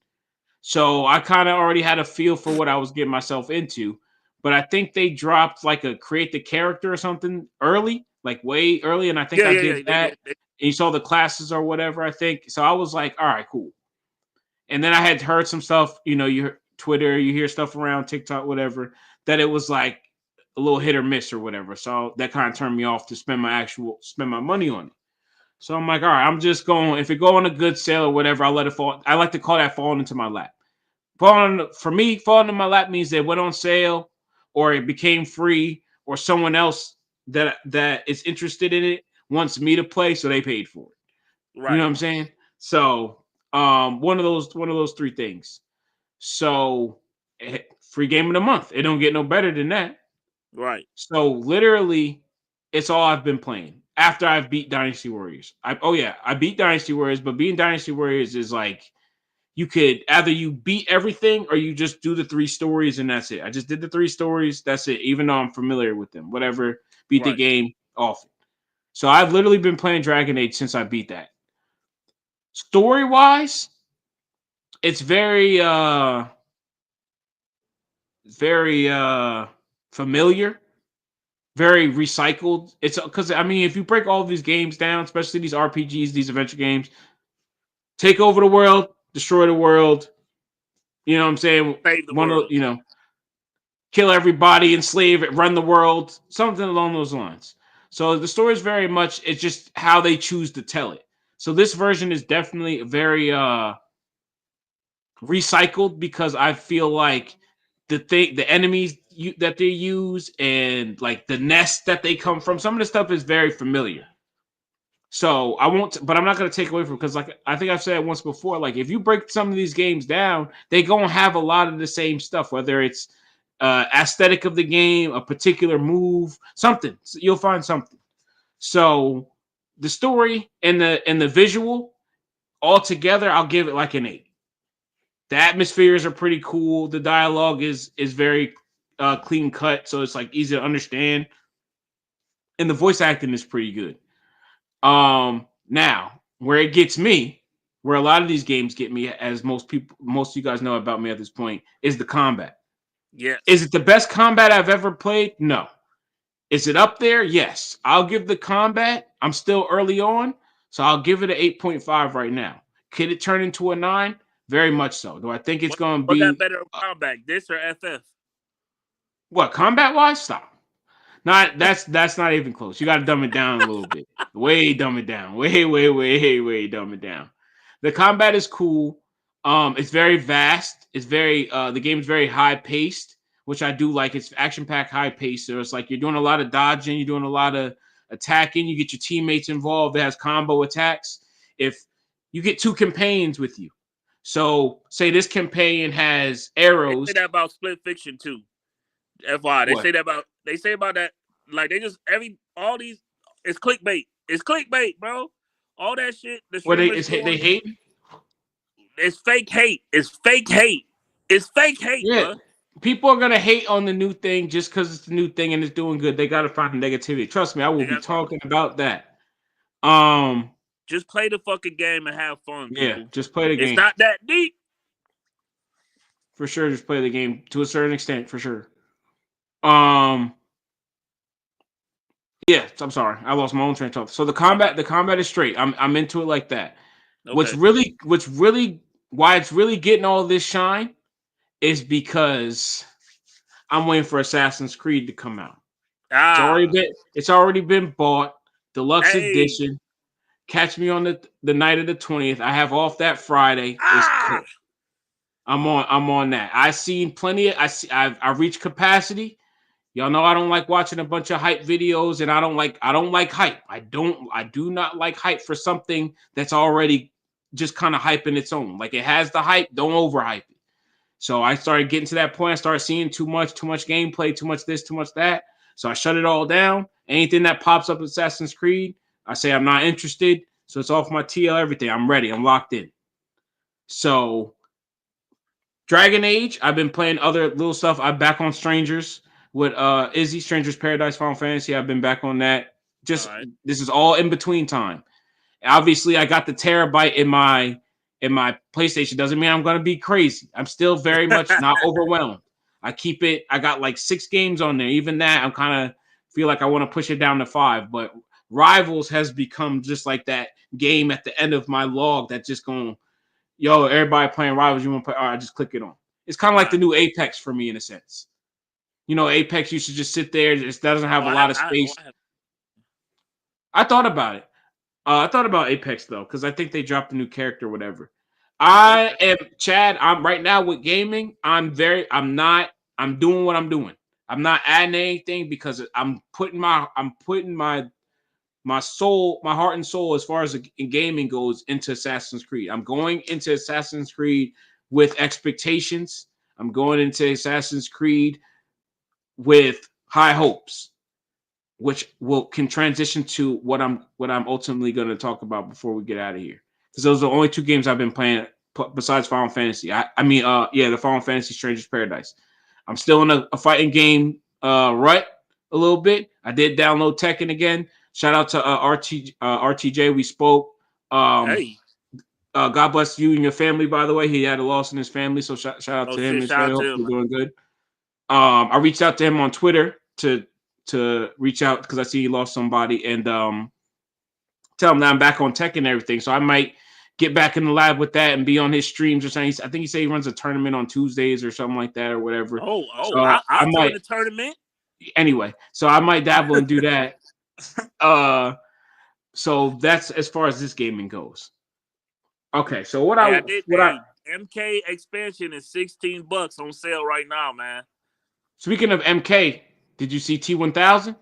So I kind of already had a feel for what I was getting myself into. But I think they dropped like a create the character or something early, like way early. And I think I did that. And you saw the classes or whatever, I think. So I was like, all right, cool. And then I had heard some stuff, you know, you hear Twitter, you hear stuff around TikTok, whatever, that it was like a little hit or miss or whatever. So that kind of turned me off to spend my money on it. So I'm like, all right, I'm just going, if it go on a good sale or whatever, I'll let it fall. I like to call that falling into my lap. Falling into my lap means they went on sale or it became free or someone else that is interested in it wants me to play, so they paid for it. You know what Right. I'm saying? So, one of those three things. So, free game of the month. It don't get no better than that. Right. So, literally, it's all I've been playing after I've beat Dynasty Warriors. I beat Dynasty Warriors, but being Dynasty Warriors is like you could either you beat everything or you just do the three stories and that's it. I just did the three stories. That's it. Even though I'm familiar with them, whatever, beat the Right. game off. So I've literally been playing Dragon Age since I beat that. Story wise, it's very familiar, very recycled. It's because I mean, if you break all of these games down, especially these RPGs, these adventure games, take over the world, destroy the world. You know what I'm saying? Save the One of world. kill everybody, enslave it, run the world, something along those lines. So the story is very much it's just how they choose to tell it. So this version is definitely very recycled because I feel like the enemies that they use and like the nest that they come from, some of the stuff is very familiar. So I won't, but I'm not going to take away from because, like I think I've said it once before, like if you break some of these games down, they gonna have a lot of the same stuff. Whether it's aesthetic of the game, a particular move, something you'll find something. So the story and the visual all together, I'll give it like an 8. The atmospheres are pretty cool. The dialogue is very clean cut, so it's like easy to understand, and the voice acting is pretty good. Now where it gets me, where a lot of these games get me, as most of you guys know about me at this point, is the combat. Is Yes. it the best combat I've ever played? No. Is it up there? Yes. I'll give the combat. I'm still early on, so I'll give it an 8.5 right now. Could it turn into a 9? Very much so. Do I think it's What going to what got be better combat? This or FF? what combat wise? Stop. Not that's not even close. You got to dumb it down a little bit. Way dumb it down. Way dumb it down. The combat is cool. It's very vast. It's very the game's very high paced, which I do like. It's action packed, high paced. So it's like you're doing a lot of dodging, you're doing a lot of attacking. You get your teammates involved. It has combo attacks. If you get two companions with you, so say this companion has They arrows. say that about Split Fiction too. FY. They What? say that about that. Like they just all these. It's clickbait. It's clickbait, bro. All that shit the What streamers they doing. hate? It's fake hate. It's fake hate. It's fake hate, Yeah, bro. people are gonna hate on the new thing just because it's the new thing and it's doing good. They gotta find the negativity. Trust me, I will They be got talking about that. Um, just play the fucking game and have fun, yeah, people. just play the It's game not that deep. for sure. Just play the game to a certain extent for sure. Um, yeah, I'm sorry, I lost my own train of thought. So Okay. the combat is straight. I'm into it like that. Okay. What's really why it's really getting all this shine is because I'm waiting for Assassin's Creed to come out. Ah. It's already been bought, deluxe Hey. edition. Catch me on the night of the 20th. I have off that Friday. It's Ah. cooked. I'm on that. I seen plenty of I reached capacity. Y'all know I don't like watching a bunch of hype videos, and I don't like hype. I do not like hype for something that's already just kind of hype in its own. Like it has the hype, don't overhype it. So I started getting to that point. I started seeing too much gameplay, too much this, too much that. So I shut it all down. Anything that pops up Assassin's Creed, I say I'm not interested. So it's off my TL, everything. I'm ready. I'm locked in. So Dragon Age, I've been playing other little stuff. I'm back on Strangers with Izzy, Strangers Paradise, Final Fantasy. I've been back on that. All Just right. this is all in between time. Obviously, I got the terabyte in my PlayStation. Doesn't mean I'm gonna be crazy. I'm still very much not overwhelmed. I keep it. I got like 6 games on there. Even that, I'm kind of feel like I want to push it down to 5. But Rivals has become just like that game at the end of my log that just going, yo, everybody playing Rivals. You want to play? All right, just click it on. It's kind of like the Right. new Apex for me in a sense. You know, Apex used to just sit there. It doesn't have Oh, a I lot have. of space. I have. I thought about it. I thought about Apex though, because I think they dropped a new character, or whatever. Okay. I am Chad. I'm right now with gaming. I'm not. I'm doing what I'm doing. I'm not adding anything because I'm putting my my soul, my heart and soul, as far as in gaming goes, into Assassin's Creed. I'm going into Assassin's Creed with expectations. I'm going into Assassin's Creed with high hopes, which will can transition to what I'm ultimately going to talk about before we get out of here. Because those are the only two games I've been playing besides Final Fantasy. The Final Fantasy Stranger's Paradise. I'm still in a fighting game rut a little bit. I did download Tekken again. Shout out to RTJ. We spoke. Um, Hey. God bless you and your family, by the way. He had a loss in his family, so shout out Oh to him and shit! his Shout family. out Hope to him, you're man. doing good. I reached out to him on Twitter to reach out because I see he lost somebody and tell him that I'm back on tech and everything. So I might get back in the lab with that and be on his streams or something. I think he said he runs a tournament on Tuesdays or something like that or whatever. So I I'll join might the tournament. anyway. So I might dabble and do that. So that's as far as this gaming goes. Okay, so Hey, I did. what I Hey, MK expansion is $16 on sale right now, man. speaking of MK, did you see T1000?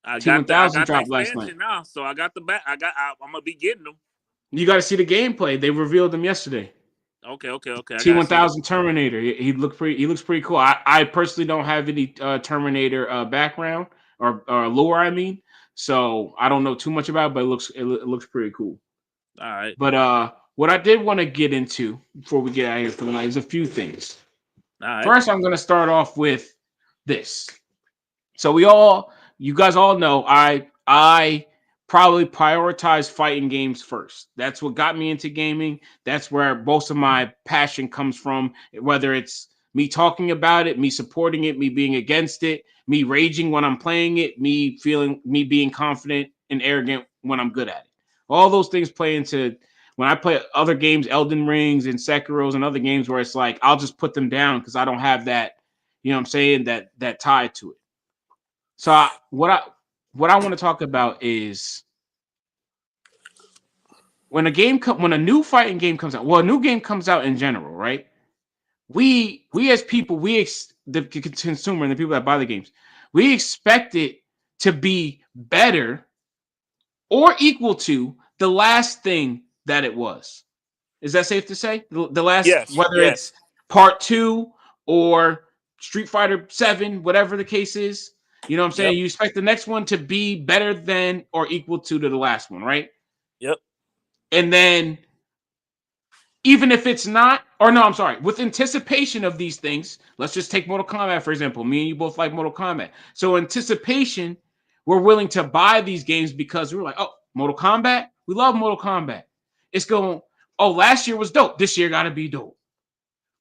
I T1000 got the dropped last night. expansion now, so I got the back. I'm gonna be getting them. You got to see the gameplay. They revealed them yesterday. Okay. I gotta see that. T1000 Terminator. He looked pretty. He looks pretty cool. I personally don't have any Terminator background or lore. I mean, so I don't know too much about it, but it looks pretty cool. All right. But what I did want to get into before we get out of here for the night is a few things. All right. First, I'm going to start off with this. So you guys all know, I probably prioritize fighting games first. That's what got me into gaming. That's where most of my passion comes from. Whether it's me talking about it, me supporting it, me being against it, me raging when I'm playing it, me being confident and arrogant when I'm good at it. All those things play into when I play other games, Elden Rings and Sekiro's and other games where it's like I'll just put them down because I don't have that, you know what I'm saying, that tie to it. So what I want to talk about is when a new fighting game comes out. Well, a new game comes out in general, right? We as people, the consumer and the people that buy the games, we expect it to be better or equal to the last thing that it was. Is that safe to say? The last, Yes. whether it's Yes. part 2 or Street Fighter 7, whatever the case is, you know what I'm Yep. saying? You expect the next one to be better than or equal to the last one, right? Yep. And then even if it's not, or no, I'm sorry, with anticipation of these things, let's just take Mortal Kombat, for example. Me and you both like Mortal Kombat. So anticipation, we're willing to buy these games because we're like, oh, Mortal Kombat? We love Mortal Kombat. It's going, oh, last year was dope. This year got to be dope.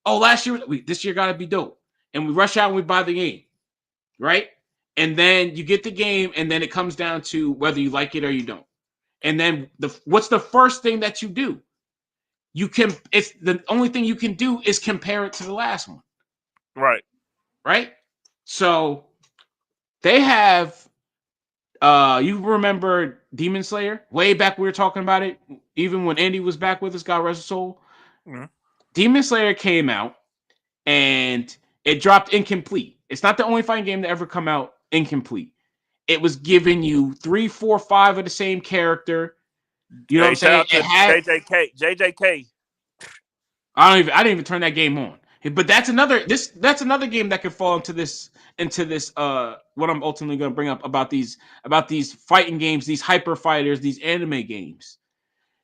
Oh, this year got to be dope. And we rush out and we buy the game, right? And then you get the game, and then it comes down to whether you like it or you don't. And then what's the first thing that you do? It's the only thing you can do is compare it to the last one. Right. Right? So they have you remember Demon Slayer? Way back we were talking about it, even when Andy was back with us, God rest his soul. Mm-hmm. Demon Slayer came out and it dropped incomplete. It's not the only fighting game to ever come out incomplete. It was giving you 3, 4, 5 of the same character. You know what Hey, I'm shout saying? out It to had JJK. JJK. I didn't even turn that game on. But that's another game that could fall into this what I'm ultimately going to bring up about these fighting games, these hyper fighters, these anime games.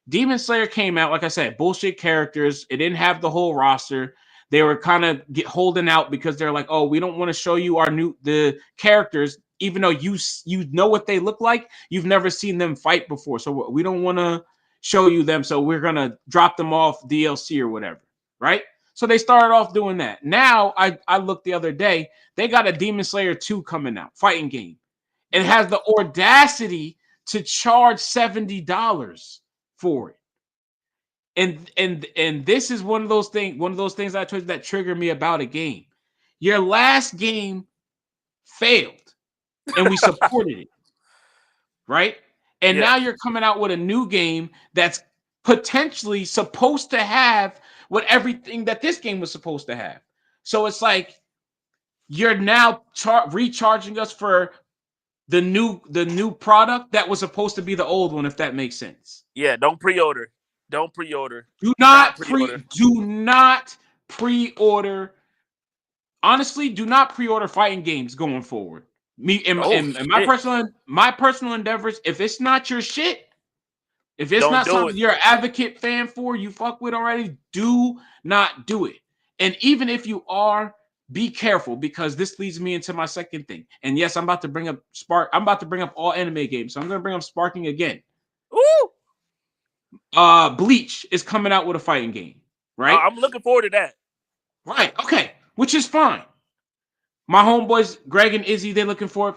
Demon Slayer came out, like I said, bullshit characters. It didn't have the whole roster. They were kind of holding out because they're like, oh, we don't want to show you the characters, even though you know what they look like. You've never seen them fight before, so we don't want to show you them. So we're gonna drop them off DLC or whatever, right? So they started off doing that. Now I looked the other day, they got a Demon Slayer 2 coming out, fighting game. It has the audacity to charge $70 for it. And this is one of those things I told you that triggered me about a game. Your last game failed and we supported it, right? And Yeah. now you're coming out with a new game that's potentially supposed to have what everything that this game was supposed to have. So it's like you're now recharging us for the new product that was supposed to be the old one, if that makes sense. Yeah, don't pre-order. Don't pre-order. Do Do not not pre-order. pre-order. Honestly, do not pre-order fighting games going forward. Me Oh in shit! my personal endeavors, if it's not your shit, if it's Don't not do it. something you're an advocate fan for, you fuck with already, do not do it. And even if you are, be careful, because this leads me into my second thing. And yes, I'm about to bring up Spark. I'm about to bring up all anime games. So I'm going to bring up Sparking again. Ooh! Bleach is coming out with a fighting game, right? I'm looking forward to that. Right. Okay. Which is fine. My homeboys, Greg and Izzy, they're looking forward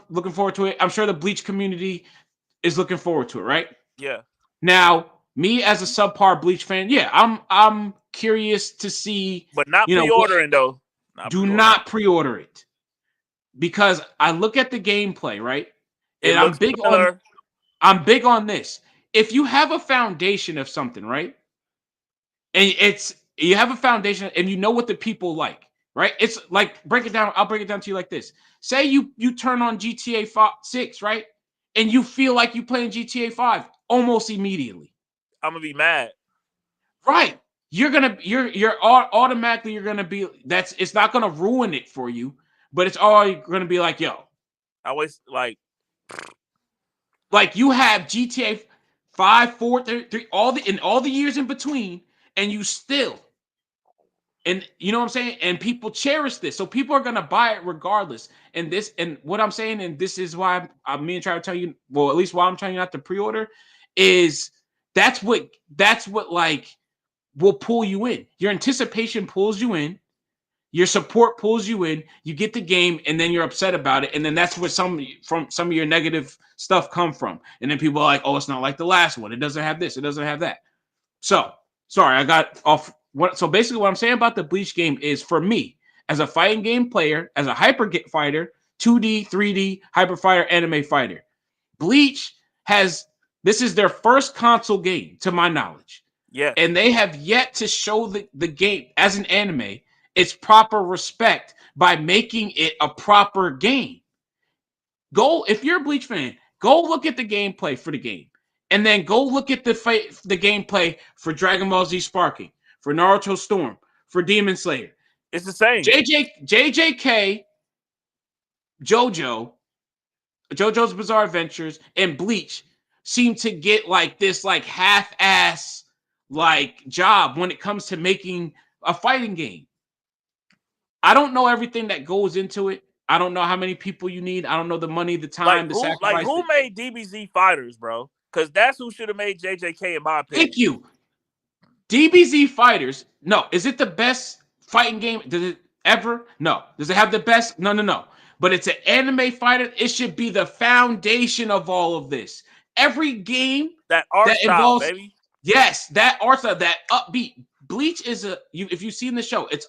to it. I'm sure the Bleach community is looking forward to it, right? Yeah, Now, me as a subpar Bleach fan, yeah, I'm curious to see, but not what. pre-ordering though. Not Do pre-ordering. not pre-order it, because I look at the gameplay, right? It And looks similar. I'm big on this. If you have a foundation of something, right? And you have a foundation and you know what the people like, right? It's like, break it down. I'll break it down to you like this. Say you turn on GTA 6, right? And you feel like you playing GTA 5 almost immediately. I'm gonna be mad. Right. You're gonna be, it's not gonna ruin it for you, but it's all gonna be like, yo, I always like you have GTA 5, 4, 3, all the years in between, and you still, and you know what I'm saying? And people cherish this. So people are gonna buy it regardless. And what I'm saying, and this is why me and try to tell you, well, at least why I'm telling you not to pre-order, is that's what like will pull you in. Your anticipation pulls you in, your support pulls you in, you get the game, and then you're upset about it. And then that's where some of your negative stuff come from. And then people are like, oh, it's not like the last one. It doesn't have this, it doesn't have that. So sorry, I got off. So basically what I'm saying about the Bleach game is, for me, as a fighting game player, as a hyper fighter, 2D, 3D, hyper fighter, anime fighter, Bleach this is their first console game, to my knowledge. yes. And they have yet to show the game as an anime its proper respect by making it a proper game. Go, if you're a Bleach fan, go look at the gameplay for the game. And then go look at the gameplay for Dragon Ball Z Sparking, for Naruto Storm, for Demon Slayer. It's the same. JJK, JoJo's Bizarre Adventures, and Bleach seem to get like this like half-ass like job when it comes to making a fighting game. I don't know everything that goes into it. I don't know how many people you need. I don't know the money, the time, the sacrifice. Who made DBZ Fighters, bro? Because that's who should have made JJK, in my opinion. Thank you. DBZ Fighters. No, is it the best fighting game? Does it ever? No. Does it have the best? No. But it's an anime fighter. It should be the foundation of all of this. Every game That art that style, involves, baby. yes, that art style, that upbeat. Bleach is if you've seen the show, it's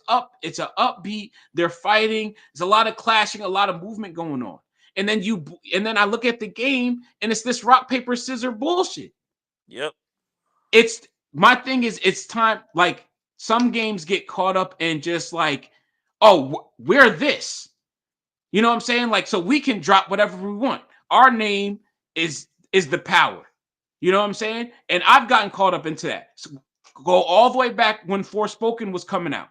an upbeat. They're fighting. There's a lot of clashing, a lot of movement going on. And then I look at the game, and it's this rock paper scissors bullshit. Yep. It's my thing is, it's time. Like, some games get caught up in just like, oh, we're this. You know what I'm saying? Like, so we can drop whatever we want. Our name is the power. You know what I'm saying? And I've gotten caught up into that. So go all the way back when Forspoken was coming out.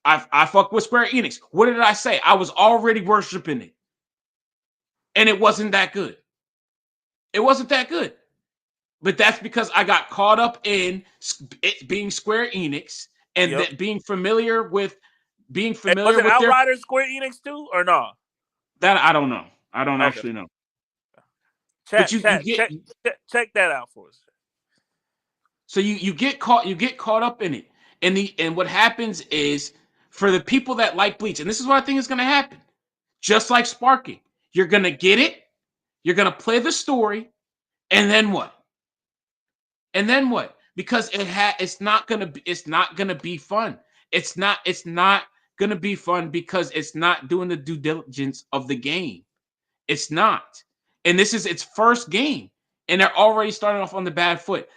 I fucked with Square Enix. What did I say? I was already worshiping it. And it wasn't that good. It wasn't that good. But that's because I got caught up in it being Square Enix, and that being familiar with Was it Outriders Square Enix too, or no? That I don't know. I don't actually know. Check that out for us. So you get caught up in it. And what happens is, for the people that like Bleach, and this is what I think is going to happen, just like Sparking, you're going to get it, you're going to play the story, and then what? And then what? Because it's not gonna be fun. It's not gonna be fun because it's not doing the due diligence of the game. It's not. And this is its first game, and they're already starting off on the bad foot.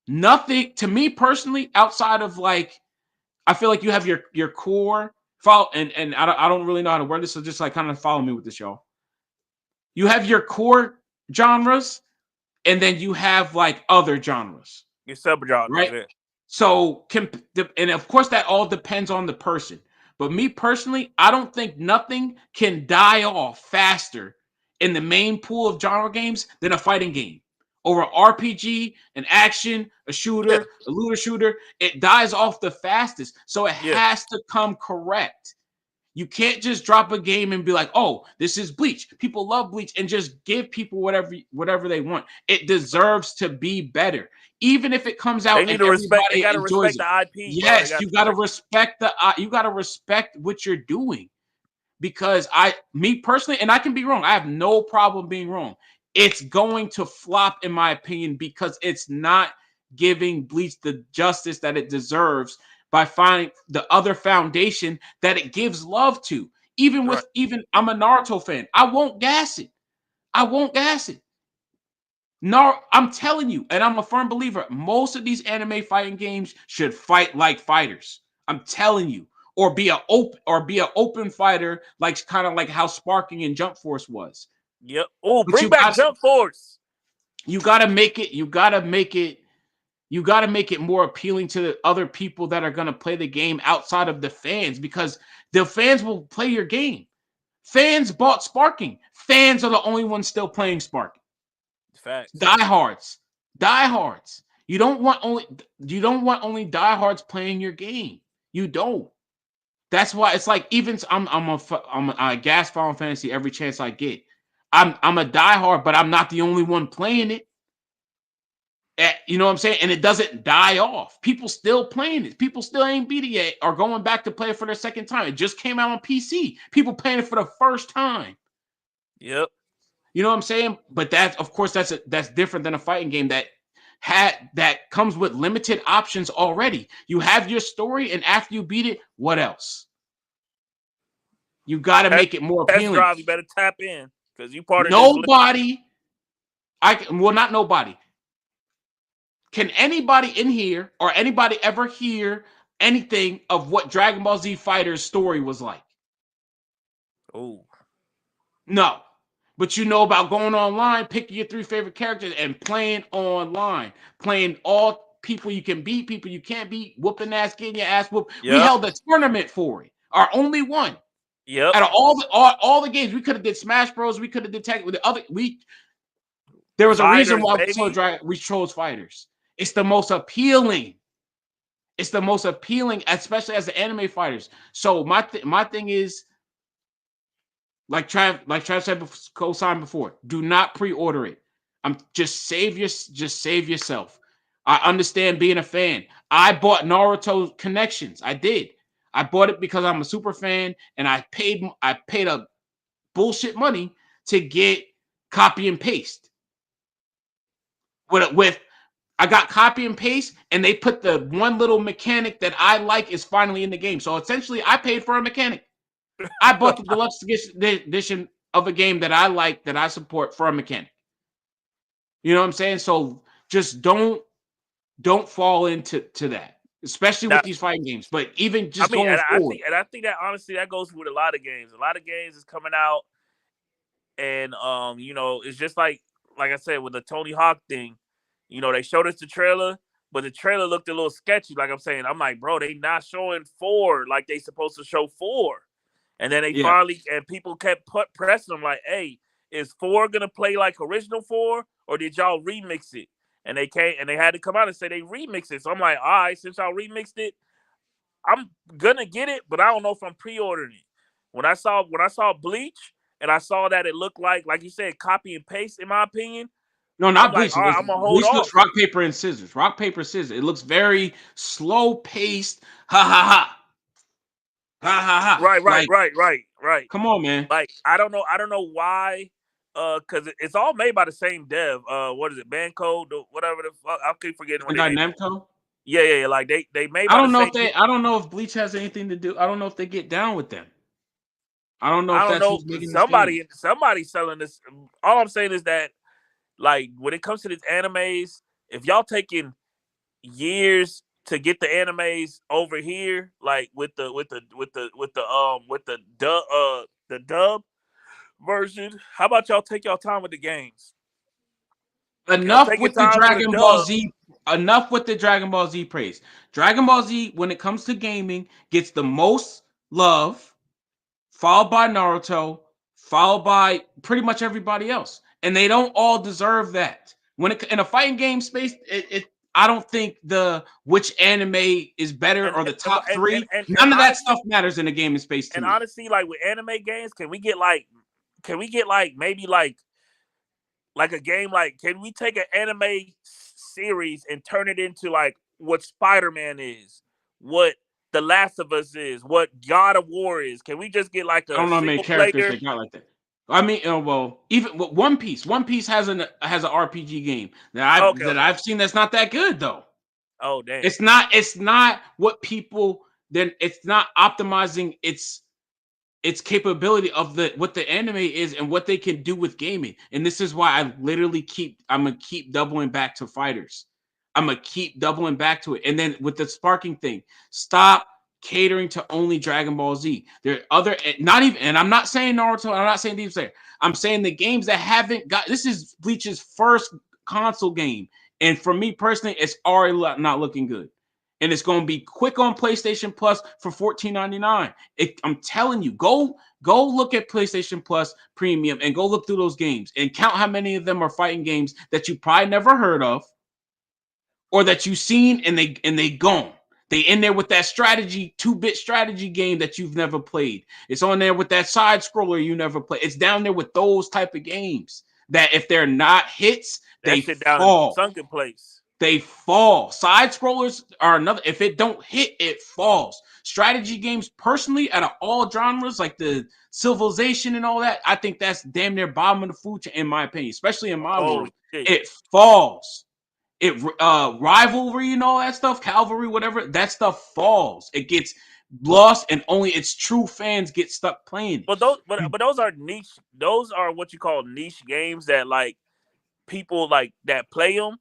Nothing, to me personally, outside of like, I feel like you have your core follow, and I don't really know how to word this, so just like kind of follow me with this, y'all. You have your core genres, and then you have like other genres, Your subgenres, right? yeah. So, and of course, that all depends on the person. But me personally, I don't think nothing can die off faster in the main pool of genre games than a fighting game. Over RPG, an action, a Yeah, shooter, a looter shooter, it dies off the fastest. So it yeah. has to come correct. You can't just drop a game and be like, "Oh, this is Bleach. People love Bleach," and just give people whatever they want. It deserves to be better, even if it comes They out need and to respect. They everybody got to enjoys respect it. the IP, bro. They Yes, got you to got to respect. respect you got to respect what you're doing, because me personally, and I can be wrong. I have no problem being wrong. It's going to flop, in my opinion, because it's not giving Bleach the justice that it deserves by finding the other foundation that it gives love to. Right. Even I'm a Naruto fan. I won't gas it. I won't gas it. No, I'm telling you, and I'm a firm believer. Most of these anime fighting games should fight like fighters. I'm telling you, or be a open fighter, like kind of like how Sparking and Jump Force was. Yep. Oh, But bring back Jump Force. you gotta make it. You gotta make it more appealing to the other people that are gonna play the game outside of the fans, because the fans will play your game. Fans bought Sparking. Fans are the only ones still playing Sparking. Facts. Diehards, diehards. You don't want only diehards playing your game. You don't. That's why it's like, even I'm a gas Final Fantasy every chance I get. I'm a diehard, but I'm not the only one playing it. You know what I'm saying? And it doesn't die off. People still playing it. People still ain't beat it yet, or going back to play it for their second time. It just came out on PC. People playing it for the first time. Yep. You know what I'm saying? But that's, of course, that's different than a fighting game that comes with limited options already. You have your story, and after you beat it, what else? You got to Test, make it more test appealing. drive. You better tap in because you part of this. Nobody, not nobody. Can anybody in here or anybody ever hear anything of what Dragon Ball Z Fighter's story was like? Oh. No. But you know about going online, picking your 3 favorite characters and playing online, playing all people you can beat, people you can't beat, whooping ass, getting your ass whooped. We Yep. held a tournament for it, our only one. Yep. Out of all the games, we could have did Smash Bros. We could have did with the other. There was a reason Fighters, why baby. we chose fighters. It's the most appealing. It's the most appealing, especially as the anime fighters. So my thing is, like Trav said, co-signed before, do not pre-order it. Just save yourself. I understand being a fan. I bought Naruto Connections. I did. I bought it because I'm a super fan, and I paid a bullshit money to get copy and paste. With I got copy and paste, and they put the one little mechanic that I like is finally in the game. So essentially, I paid for a mechanic. I bought the deluxe edition of a game that I like, that I support, for a mechanic. You know what I'm saying? So just don't fall into that, especially Now, with these fighting games. But even I just mean, going forward, and I think that honestly that goes with a lot of games. A lot of games is coming out, and it's just like I said with the Tony Hawk thing. They showed us the trailer, but the trailer looked a little sketchy. Like I'm saying, I'm like, bro, they not showing 4 like they supposed to show 4. And then they yeah. finally, and people kept pressing them like, hey, is 4 gonna play like original 4, or did y'all remix it? And they came and they had to come out and say they remixed it. So I'm like, all right, since y'all remixed it, I'm gonna get it, but I don't know if I'm pre-ordering it. When I saw Bleach and I saw that it looked like you said, copy and paste, in my opinion, No, I'm not like, Bleach. all right, I'm gonna hold Bleach looks off. rock paper and scissors. Rock paper scissors. It looks very slow paced. Ha ha ha. Ha ha ha. Right, right, Like, right, right, right. come on, man. Like I don't know why. Because it's all made by the same dev. What is it? Banco, whatever the fuck. I keep forgetting what their Bandai name is. Namco. Yeah, yeah, yeah. Like they made by the same people. I don't know if Bleach has anything to do. I don't know if they get down with them. I don't know I if don't that's know. who's making these games. Somebody selling this. All I'm saying is that, like, when it comes to these animes, if y'all taking years to get the animes over here, like with the dub, version. How about y'all take y'all time with the games? Y'all Enough take your with the time for the Dragon Ball dub. Z. Enough with the Dragon Ball Z praise. Dragon Ball Z, when it comes to gaming, gets the most love, followed by Naruto, followed by pretty much everybody else, and they don't all deserve that. When it in a fighting game space, I don't think the which anime is better And or the top three. and None of that honestly, stuff matters in the gaming space to me. like with anime games, can we get like maybe like a game like can we take an anime series and turn it into like what Spider-Man is, what The Last of Us is, what God of War is? Can we just get like I a don't know how many single characters player? they got like that. I mean, well, even One Piece. One Piece has an RPG game Okay, that okay. I've seen that's not that good though. Oh damn. It's not what people then it's not optimizing its capability of the what the anime is and what they can do with gaming. And this is why I'm gonna keep doubling back to fighters. I'm gonna keep doubling back to it. And then with the sparking thing, stop catering to only Dragon Ball Z. There are other not even and I'm not saying Naruto, I'm not saying Demon Slayer. I'm saying the games that haven't got this is Bleach's first console game. And for me personally, it's already not looking good. And it's going to be quick on PlayStation Plus for $14.99. I'm telling you, go look at PlayStation Plus Premium and go look through those games and count how many of them are fighting games that you probably never heard of or that you've seen and they gone. They in there with that strategy, 2-bit strategy game that you've never played. It's on there with that side scroller you never played. It's down there with those type of games that if they're not hits, That they shit down in fall. sunken place. They fall. Side scrollers are another. If it don't hit, it falls. Strategy games, personally, out of all genres, like the Civilization and all that, I think that's damn near bottom of the food chain, in my opinion, especially in my Oh world. shit. It falls. It rivalry and all that stuff, Calvary, whatever, that stuff falls. It gets lost, and only its true fans get stuck playing it. But those are niche. Those are what you call niche games that like people like that play them.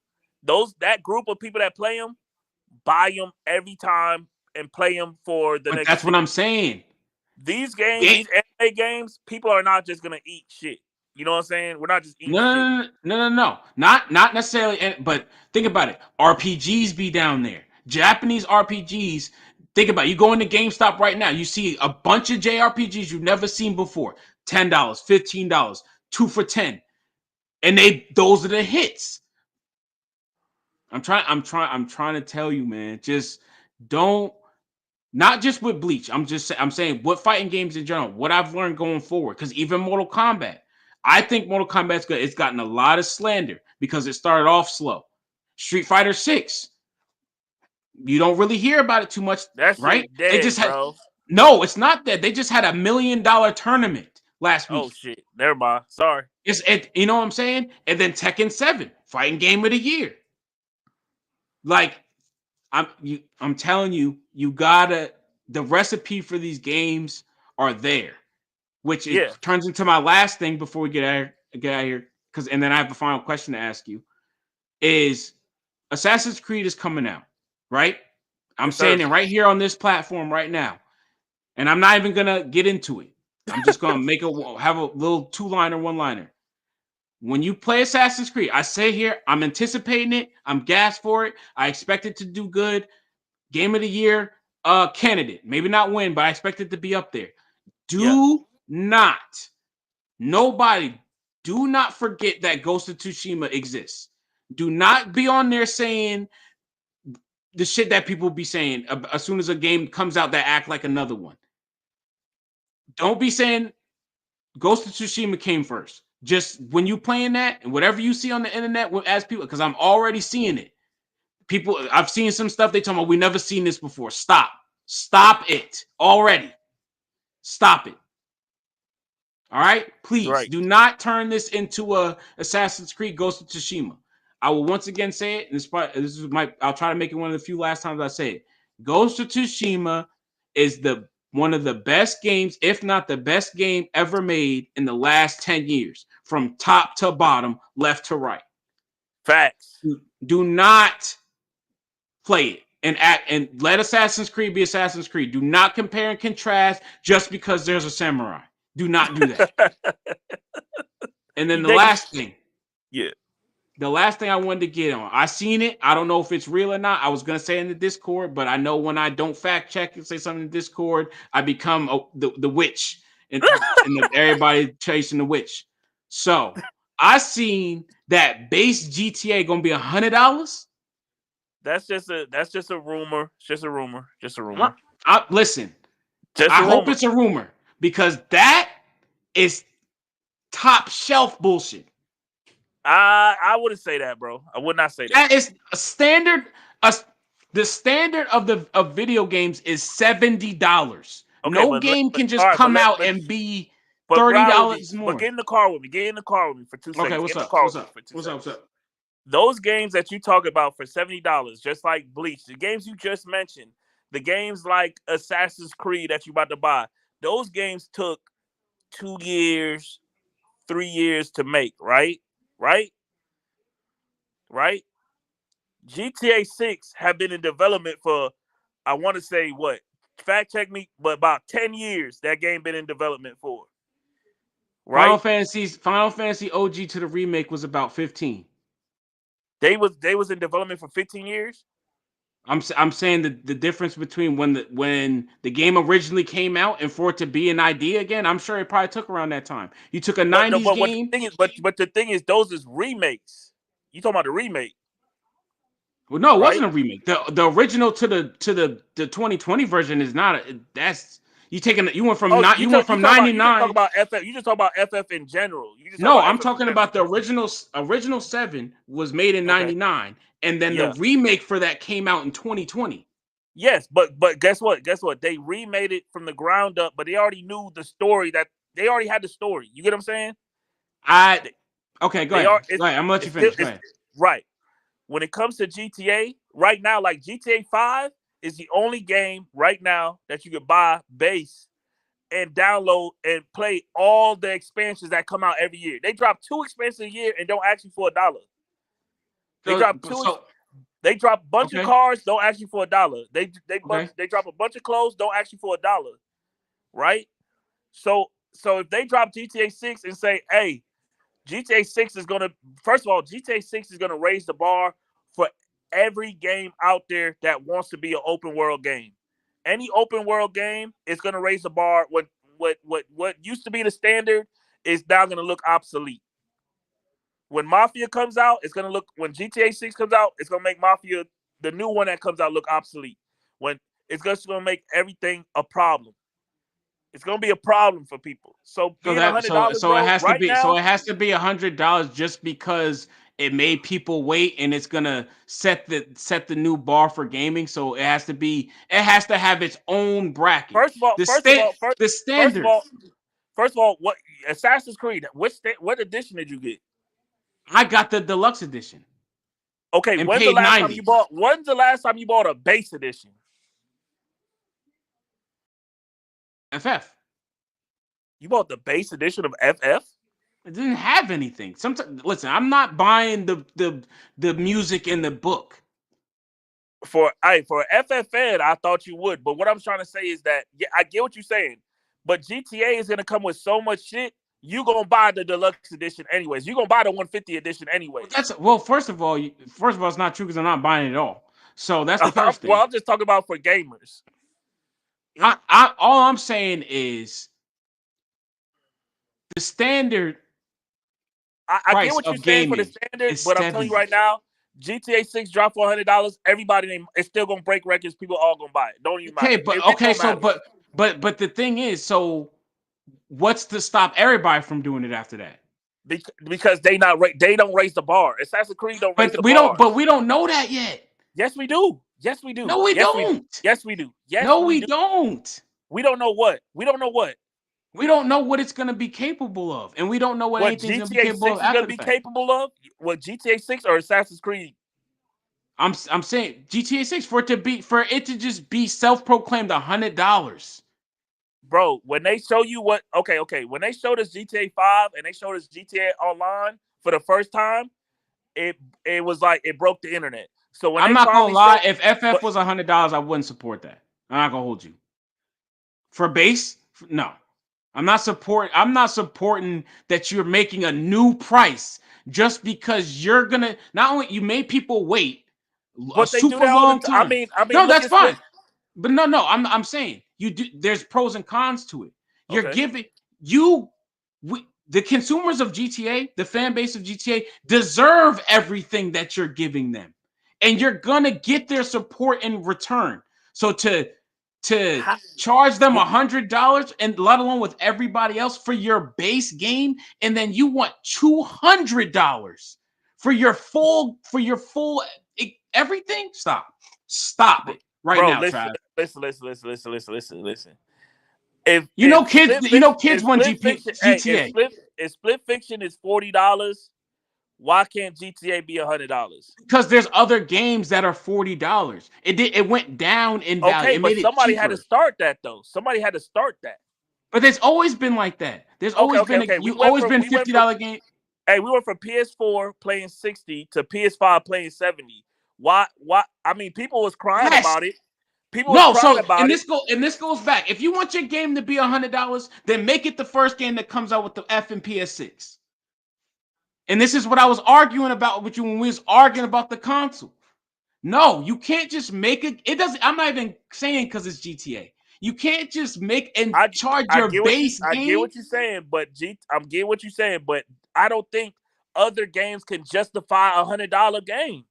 That group of people that play them buy them every time and play them for the But next that's what 6. I'm saying. These games, Game, these anime games, people are not just gonna eat shit. You know what I'm saying? We're not just eating No, shit. no, no, no, no, no. Not necessarily. But think about it. RPGs be down there. Japanese RPGs. Think about it. You go into GameStop right now. You see a bunch of JRPGs you've never seen before. $10, $15, 2 for $10, and those are the hits. I'm trying to tell you, man. Just don't. Not just with Bleach. I'm saying what fighting games in general, what I've learned going forward. Because even Mortal Kombat, I think Mortal Kombat's good. It's gotten a lot of slander because it started off slow. Street Fighter 6, you don't really hear about it too much, That right? shit They dead, just had bro. no, it's not that. They just had $1 million tournament last Oh week. shit. Never mind. Sorry. You know what I'm saying? And then Tekken 7, fighting game of the year. Like I'm telling you, you gotta the recipe for these games are there. Which Yeah. it turns into my last thing before we get out of here, because and then I have a final question to ask you: is Assassin's Creed is coming out, right? I'm Yes, sir. saying it right here on this platform right now, and I'm not even gonna get into it. I'm just gonna have a little 2-liner, 1-liner. When you play Assassin's Creed, I say here, I'm anticipating it. I'm gassed for it. I expect it to do good. Game of the year candidate. Maybe not win, but I expect it to be up there. Yeah. Do not Nobody, do not forget that Ghost of Tsushima exists. Do not be on there saying the shit that people be saying as soon as a game comes out that act like another one. Don't be saying Ghost of Tsushima came first. Just when you playing that and whatever you see on the internet as people, because I'm already seeing it. People, I've seen some stuff they talk about. We never seen this before. Stop it already. Stop it. All right, please Right. do not turn this into a Assassin's Creed Ghost of Tsushima. I will once again say it, and I'll try to make it one of the few last times I say it. Ghost of Tsushima is one of the best games, if not the best game ever made in the last 10 years, from top to bottom, left to right. Facts. Do not play it and let Assassin's Creed be Assassin's Creed. Do not compare and contrast just because there's a samurai. Do not do that. And then You the think? last thing. Yeah. The last thing I wanted to get on, I seen it. I don't know if it's real or not. I was gonna say in the Discord, but I know when I don't fact check and say something in the Discord, I become the witch, and everybody chasing the witch. So I seen that base GTA gonna be $100. That's just a rumor. It's just a rumor. Just a rumor. Listen, Just I a hope rumor. it's a rumor because that is top shelf bullshit. I wouldn't say that, bro. I would not say that. That is a standard. A, the standard of video games is $70. Okay, No game but can all just right, come out and be but ride with me. $30 But more. get in the car with me. Get in the car with me for 2 Okay, seconds. Get what's in the up? car What's with me up? for two What's up? seconds. What's up? Those games that you talk about for $70, just like Bleach, the games you just mentioned, the games like Assassin's Creed that you about to buy, those games took 2 years, 3 years to make, right? Right? Right? GTA 6 have been in development for, I want to say what? Fact check me, but about 10 years that game been in development for. Final Right? Fantasy OG to the remake was about 15. They was in development for 15 years. I'm saying the difference between when the game originally came out and for it to be an idea again, I'm sure it probably took around that time. You took a But no, 90s but what the game. thing is, but the thing is, those is remakes. You talking about the remake, Well, no, it right? wasn't a remake. The original to the 2020 version is not that's you went from Oh, not you went you from talk about you just talk 99. about FF. You just talk about FF in general. You just talk No, about I'm FF in talking general. about the original 7 was made in Okay. 99 and then the Yeah. remake for that came out in 2020. Yes, but guess what? Guess what? They remade it from the ground up, but they already knew the story that they already had the story. You get what I'm saying? I They, Okay, go they ahead. are. Go ahead. I'm gonna let you It's still finish. Go it's ahead. right. When it comes to GTA, right now, like GTA 5 is the only game right now that you could buy base and download and play all the expansions that come out every year. They drop 2 expansions a year and don't ask you for $1. They So drop two. so They drop a bunch of okay, cars, don't ask you for $1. okay. They drop a bunch of clothes, don't ask you for $1. Right? So if they drop GTA 6 and say, hey, GTA 6 is gonna first of all, GTA 6 is gonna raise the bar for every game out there that wants to be an open world game. Any open world game is gonna raise the bar. What used to be the standard is now gonna look obsolete. When Mafia comes out, it's gonna look when GTA 6 comes out, it's gonna make Mafia the new one that comes out look obsolete. When it's just gonna make everything a problem. It's gonna be a problem for people. So So being a that hundred so dollars, so it bro, has to right be so now, it has to be $100 just because it made people wait and it's gonna set the new bar for gaming. So it has to have its own bracket. first of all, The first of state all, first, the first of standard. all, first of all, what Assassin's Creed? What edition did you get? I got the deluxe edition Okay, and paid 90. When's the last time you bought a base edition? FF. You bought the base edition of FF? It didn't have anything. Sometimes listen, I'm not buying the music in the book. For FFN, I thought you would, but what I'm trying to say is that yeah, I get what you're saying, but GTA is gonna come with so much shit. You gonna buy the deluxe edition anyways. You gonna buy the 150 edition anyways. First of all, it's not true because I'm not buying it all. So that's the first Well, thing. I'm just talking about for gamers. All I'm saying is the standard I get price what you're of saying for the gaming standard, is but I'm telling you 70. right now, GTA 6 dropped for $100. Everybody, it's still gonna break records. People all gonna buy it. Don't even matter. It don't So matter but the thing is, so what's to stop everybody from doing it after that? because they don't raise the bar. Assassin's Creed don't raise the bar. We don't know that yet. Yes, we do. Yes, we do. No, we Yes, we do. don't. Yes, we do. Yes, No, we we do. don't. We don't know what. We don't know what. We don't know what it's gonna be capable of, and we don't know what What anything's gonna be GTA capable of 6 is after gonna the be fact. capable of? What GTA 6 or Assassin's Creed? I'm saying GTA 6 for it to just be self-proclaimed $100. Bro, when they show you what okay. When they showed us GTA 5 and they showed us GTA Online for the first time, it was like it broke the internet. So when I'm they not gonna finally lie. showed If FF but was $100, I wouldn't support that. I'm not gonna hold you. For base, no. I'm not supporting that you're making a new price just because you're gonna not only you made people wait a But they do super that all the long time. time. I mean, No, look that's at Split. fine. But no, I'm saying you do. There's pros and cons to it. You're Okay. giving you the consumers of GTA, the fan base of GTA, deserve everything that you're giving them, and you're gonna get their support in return. So to charge them $100 and let alone with everybody else for your base game, and then you want $200 for your full everything. Stop it right Bro, now, listen, Trav. listen. If You know kids want GTA if Split Fiction is $40, why can't GTA be $100? because there's other games that are $40. It went down in value. Okay, It but made it somebody had to cheaper. start that though. Somebody had to start that. But there's always been like that. There's always been We you went always from been $50 game. hey, we went from PS4 playing 60 to PS5 playing 70. Why I mean people was crying Yes. about it. People was No, crying so about it. this goes back. If you want your game to be $100, then make it the first game that comes out with the F and PS6. And this is what I was arguing about with you when we was arguing about the console. No, you can't just make it. It doesn't. I'm not even saying because it's GTA. You can't just make and charge I your get what base I get game. what you're saying, but I'm getting what you're saying, but I don't think other games can justify $100 game.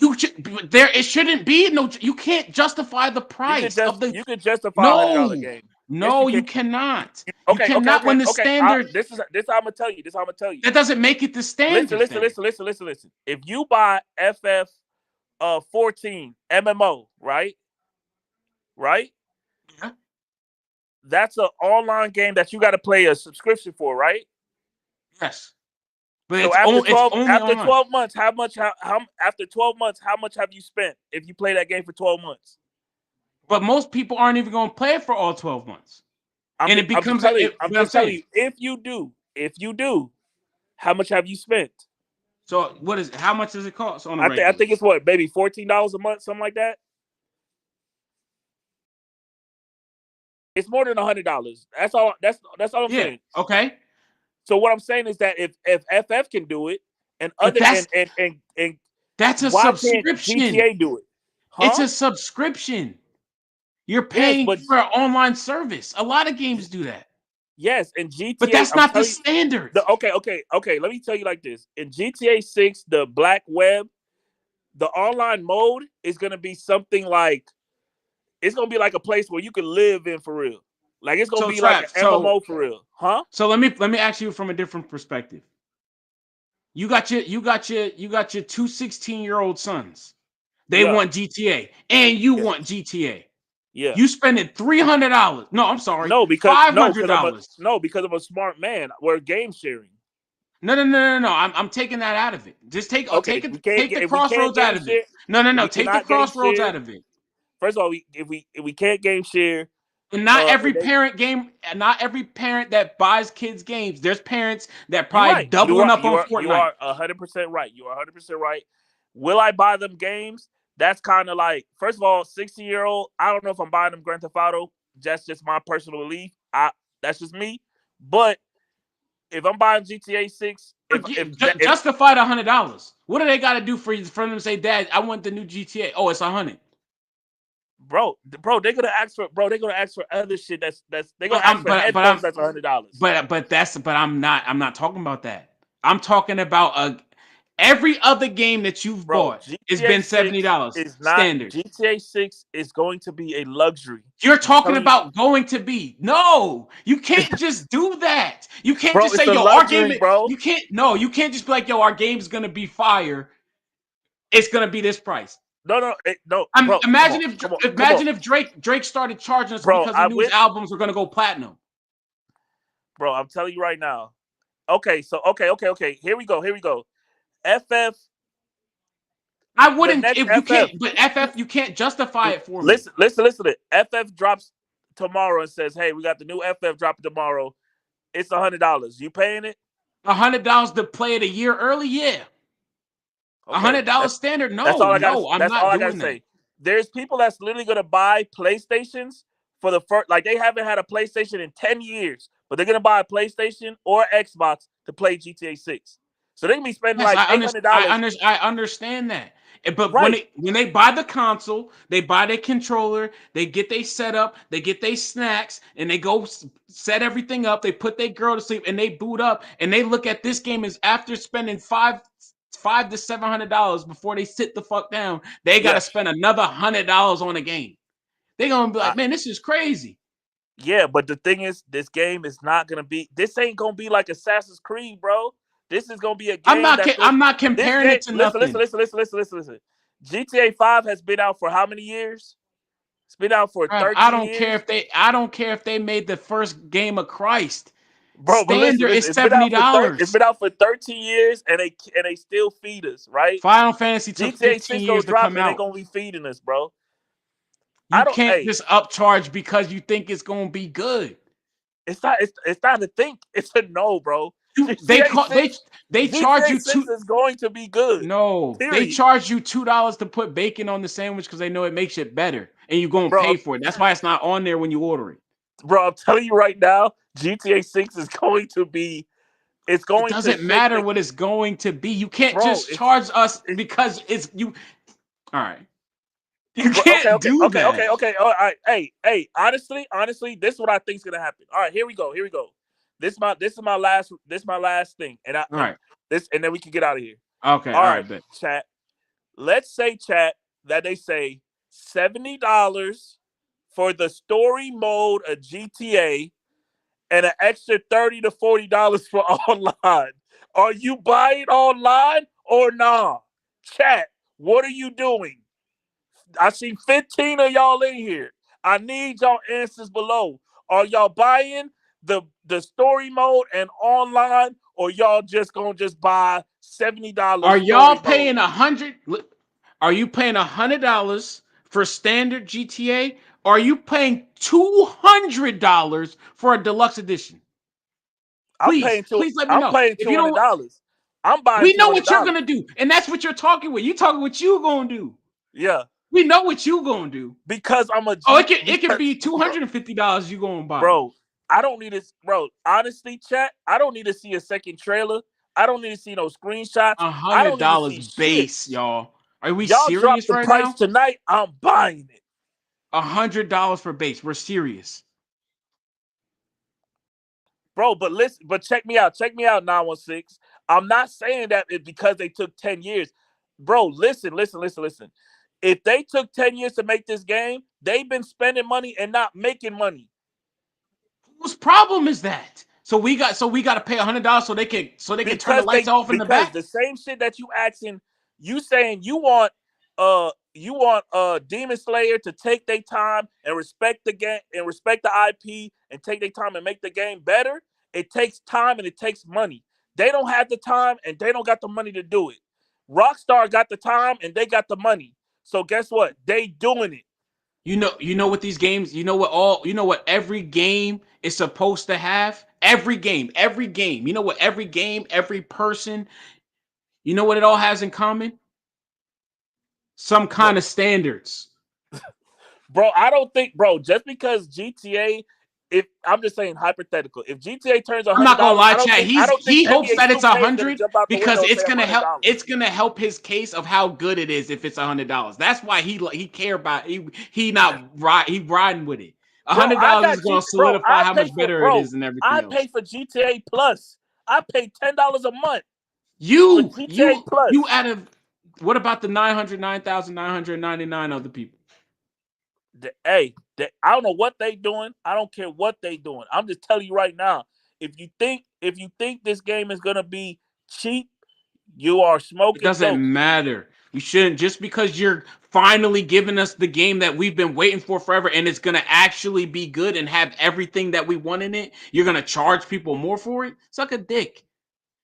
It shouldn't be no. You can't justify the price of the. You can justify $100 No, game. Yes, you no, can. you cannot. You Okay, cannot when the standard. This is how I'm gonna tell you. This is how I'm gonna tell you. That doesn't make it the standard. Listen. If you buy FF 14 MMO, right? Yeah. That's an online game that you got to play a subscription for, right? Yes, but So it's only after online. 12 months, how after 12 months, how much have you spent if you play that game for 12 months? But most people aren't even going to play it for all 12 months, and it I'm becomes. just telling you, if you do, how much have you spent? So what is? How much does it cost on a I regular? think it's what, maybe $14 a month, something like that. It's more than $100. That's all. That's all I'm saying. Okay. So what I'm saying is that if FF can do it, and But other and that's a why can't subscription. GTA do it? Huh? It's a subscription. You're Yes, paying but for an online service. A lot of games do that. yes, and GTA. But that's not the standard. Okay. Let me tell you like this: in GTA 6, the Black Web, the online mode is gonna be something like it's gonna be like a place where you can live in for real. Like it's gonna be like an MMO for real, huh? So let me ask you from a different perspective. You got your 2 16-year-old sons. They want GTA, and you want GTA. Yeah. You spending $300. No, I'm sorry. No, because $500. Because I'm a smart man. We're game sharing. No. I'm taking that out of it. Just take the crossroads out of it. No. Take the crossroads out of it. First of all, if we can't game share, and not every parent that buys kids games. There's parents that probably doubling up on Fortnite. You are 100% right. You are 100% right. Will I buy them games? That's kind of like, first of all, 60-year-old. I don't know if I'm buying them Grand Theft Auto. That's just my personal belief. That's just me. But if I'm buying GTA 6, justify the $100. What do they got to do for them to say, Dad, I want the new GTA? Oh, it's $100. Bro, they're gonna ask for other shit. They're gonna ask for headphones. That's $100. But I'm not talking about that. I'm talking about every other game that you've bought has been $70 standard. GTA 6 is going to be a luxury. You're talking about going to be. No, you can't just do that. You can't just say, yo, our game, bro. You can't just be like, yo, our game's gonna be fire. It's gonna be this price. No. Bro, imagine if Drake started charging us because he knew his albums were gonna go platinum. Bro, I'm telling you right now. Okay. Here we go. FF. I wouldn't if you can't, but FF, you can't justify it for me. Listen. FF drops tomorrow and says, "Hey, we got the new FF dropping tomorrow. It's $100. You paying it? $100 to play it a year early? Yeah. $100 standard? No, I'm not doing that. There's people that's literally gonna buy PlayStations for the first, like they haven't had a PlayStation in 10 years, but they're gonna buy a PlayStation or Xbox to play GTA 6. So they can be spending Yes, like I understand. $800. I understand that. But Right. when they buy the console, they buy their controller, they get they set up, they get their snacks, and they go set everything up. They put their girl to sleep, and they boot up, and they look at this game as after spending five to $700 before they sit the fuck down. They got to Yes. spend another $100 on a game. They're gonna be I, like, man, this is crazy. yeah, but the thing is, this game is not gonna be. This ain't gonna be like Assassin's Creed, bro. This is gonna be a game that's gonna. I'm not This comparing game. it to Listen, listen, nothing. listen, listen, listen, listen, listen. GTA 5 has been out for how many years? It's been out for I 13 don't care years. if they made the first game of Christ. Bro, but listen, Standard listen. is It's been out for It's $70. been out for 13 years, and they still feed us, right? Final Fantasy took GTA 15 6 gonna years to drop, come and they out. gonna be feeding us, bro. I You don't. can't Hey, just upcharge because you think it's gonna be good. it's not. It's not a think. It's a no, bro. You they GTA call 6. they charge GTA you 6 is going to be good. no, they Period, charge you $2 to put bacon on the sandwich because they know it makes it better, and you're gonna bro. pay for it. That's why it's not on there when you order it. Bro, I'm telling you right now, GTA 6 is going to be. It's It going to doesn't shake matter the. what it's going to be. You can't Bro, just charge us it's because it's you. All right, you bro, okay, can't okay, do okay, that. okay, okay. All right, hey. Honestly, this is what I think is gonna happen. All right, here we go. This is my last thing, All right. and then we can get out of here. Okay. All All right, right. Bet. chat. Let's say, chat, that they say $70 for the story mode of GTA and an extra $30 to $40 for online. Are you buying online or nah? Chat, what are you doing? I see 15 of y'all in here. I need y'all answers below. Are y'all buying the story mode and online, or y'all just gonna just buy $70 Are story y'all mode? paying Are you paying $100 for standard GTA? Or are you paying $200 for a deluxe edition? Please let me I'm know. paying If you don't, $200. I'm buying we two know hundred what you're dollars. gonna do, and that's what you're talking with. You talking what you gonna do. Yeah, We know what you gonna do. because I'm a Oh, G. it can be Bro, $250 you gonna buy. bro, I don't need this, bro. Honestly, chat, I don't need to see a second trailer. I don't need to see no screenshots. A I hundred don't need to dollars see shit. base, y'all. Are we Y'all drop serious the right price now? tonight. I'm buying it. $100 for base. We're serious. Bro, but listen, but check me out. Check me out, 916. I'm not saying that it's because they took 10 years. Bro, listen. If they took 10 years to make this game, they've been spending money and not making money. Whose problem is that? So we got to pay $100 so they can turn the lights off in the Because back. the same shit that you asking, you saying you want Demon Slayer to take their time and respect the game and respect the IP and take their time and make the game better. It takes time and it takes money. They don't have the time and they don't got the money to do it. Rockstar got the time and they got the money. So guess what? They doing it. You know what these games. You know what every game is supposed to have. Every game. Every game. You know what every game, every person. You know what it all has in common? Some Bro, kind of standards. bro, I don't think, bro, just because GTA, if I'm just saying hypothetical, if GTA turns I'm not gonna $100, lie, Chad. I don't think He hopes NBA that it's 2K is gonna 100 jump out the because window and it's say gonna help. $100. It's gonna help his case of how good it is if it's $100. That's why he care about he not right. He riding with it. A Bro, hundred I dollars is got gonna G bro, solidify how much better it is than everything I else. pay for GTA Plus. I pay $10 a month for You GTA you you Plus. out of what about the 909,999 other people? I don't know what they doing. I don't care what they doing. I'm just telling you right now. If you think this game is gonna be cheap, you are It smoking doesn't dope. matter. You shouldn't just because you're finally giving us the game that we've been waiting for forever and it's gonna actually be good and have everything that we want in it. You're gonna charge people more for it. Suck a dick.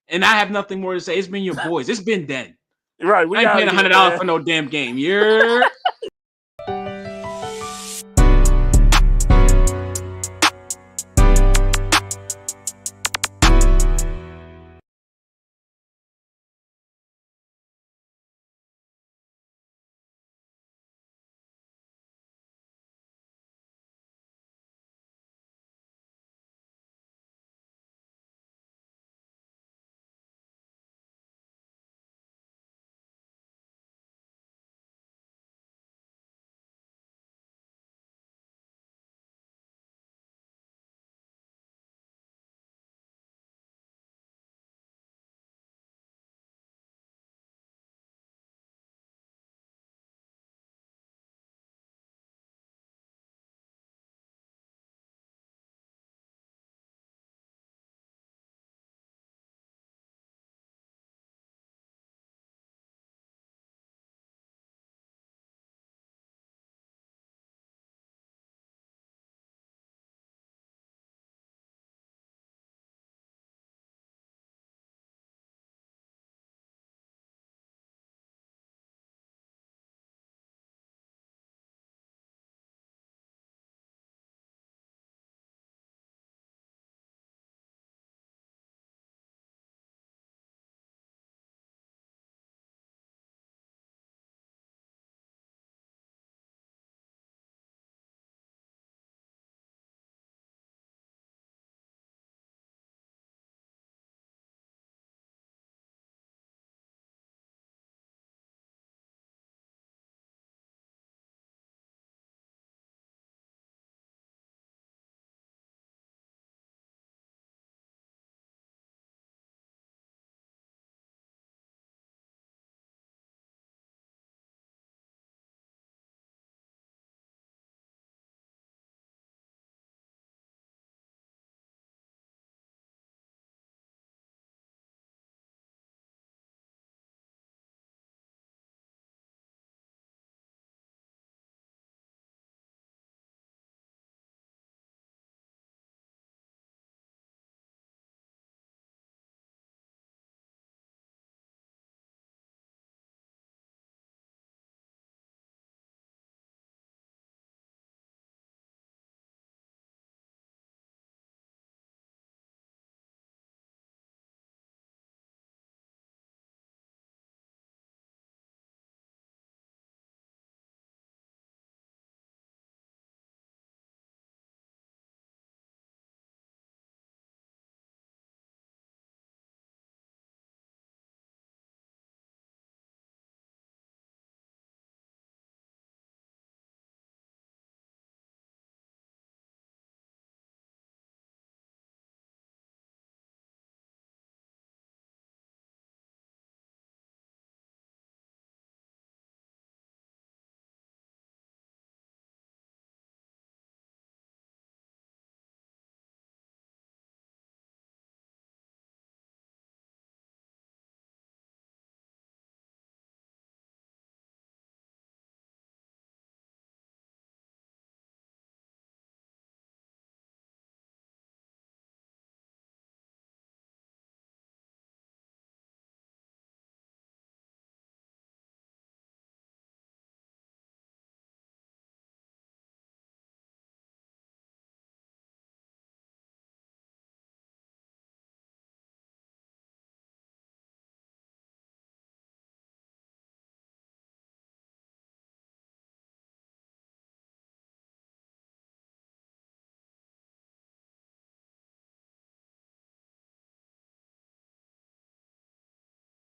And I have nothing more to say. It's been your boys. It's been dead. Right, I we ain't out paying of here, $100 man. for no damn game. You're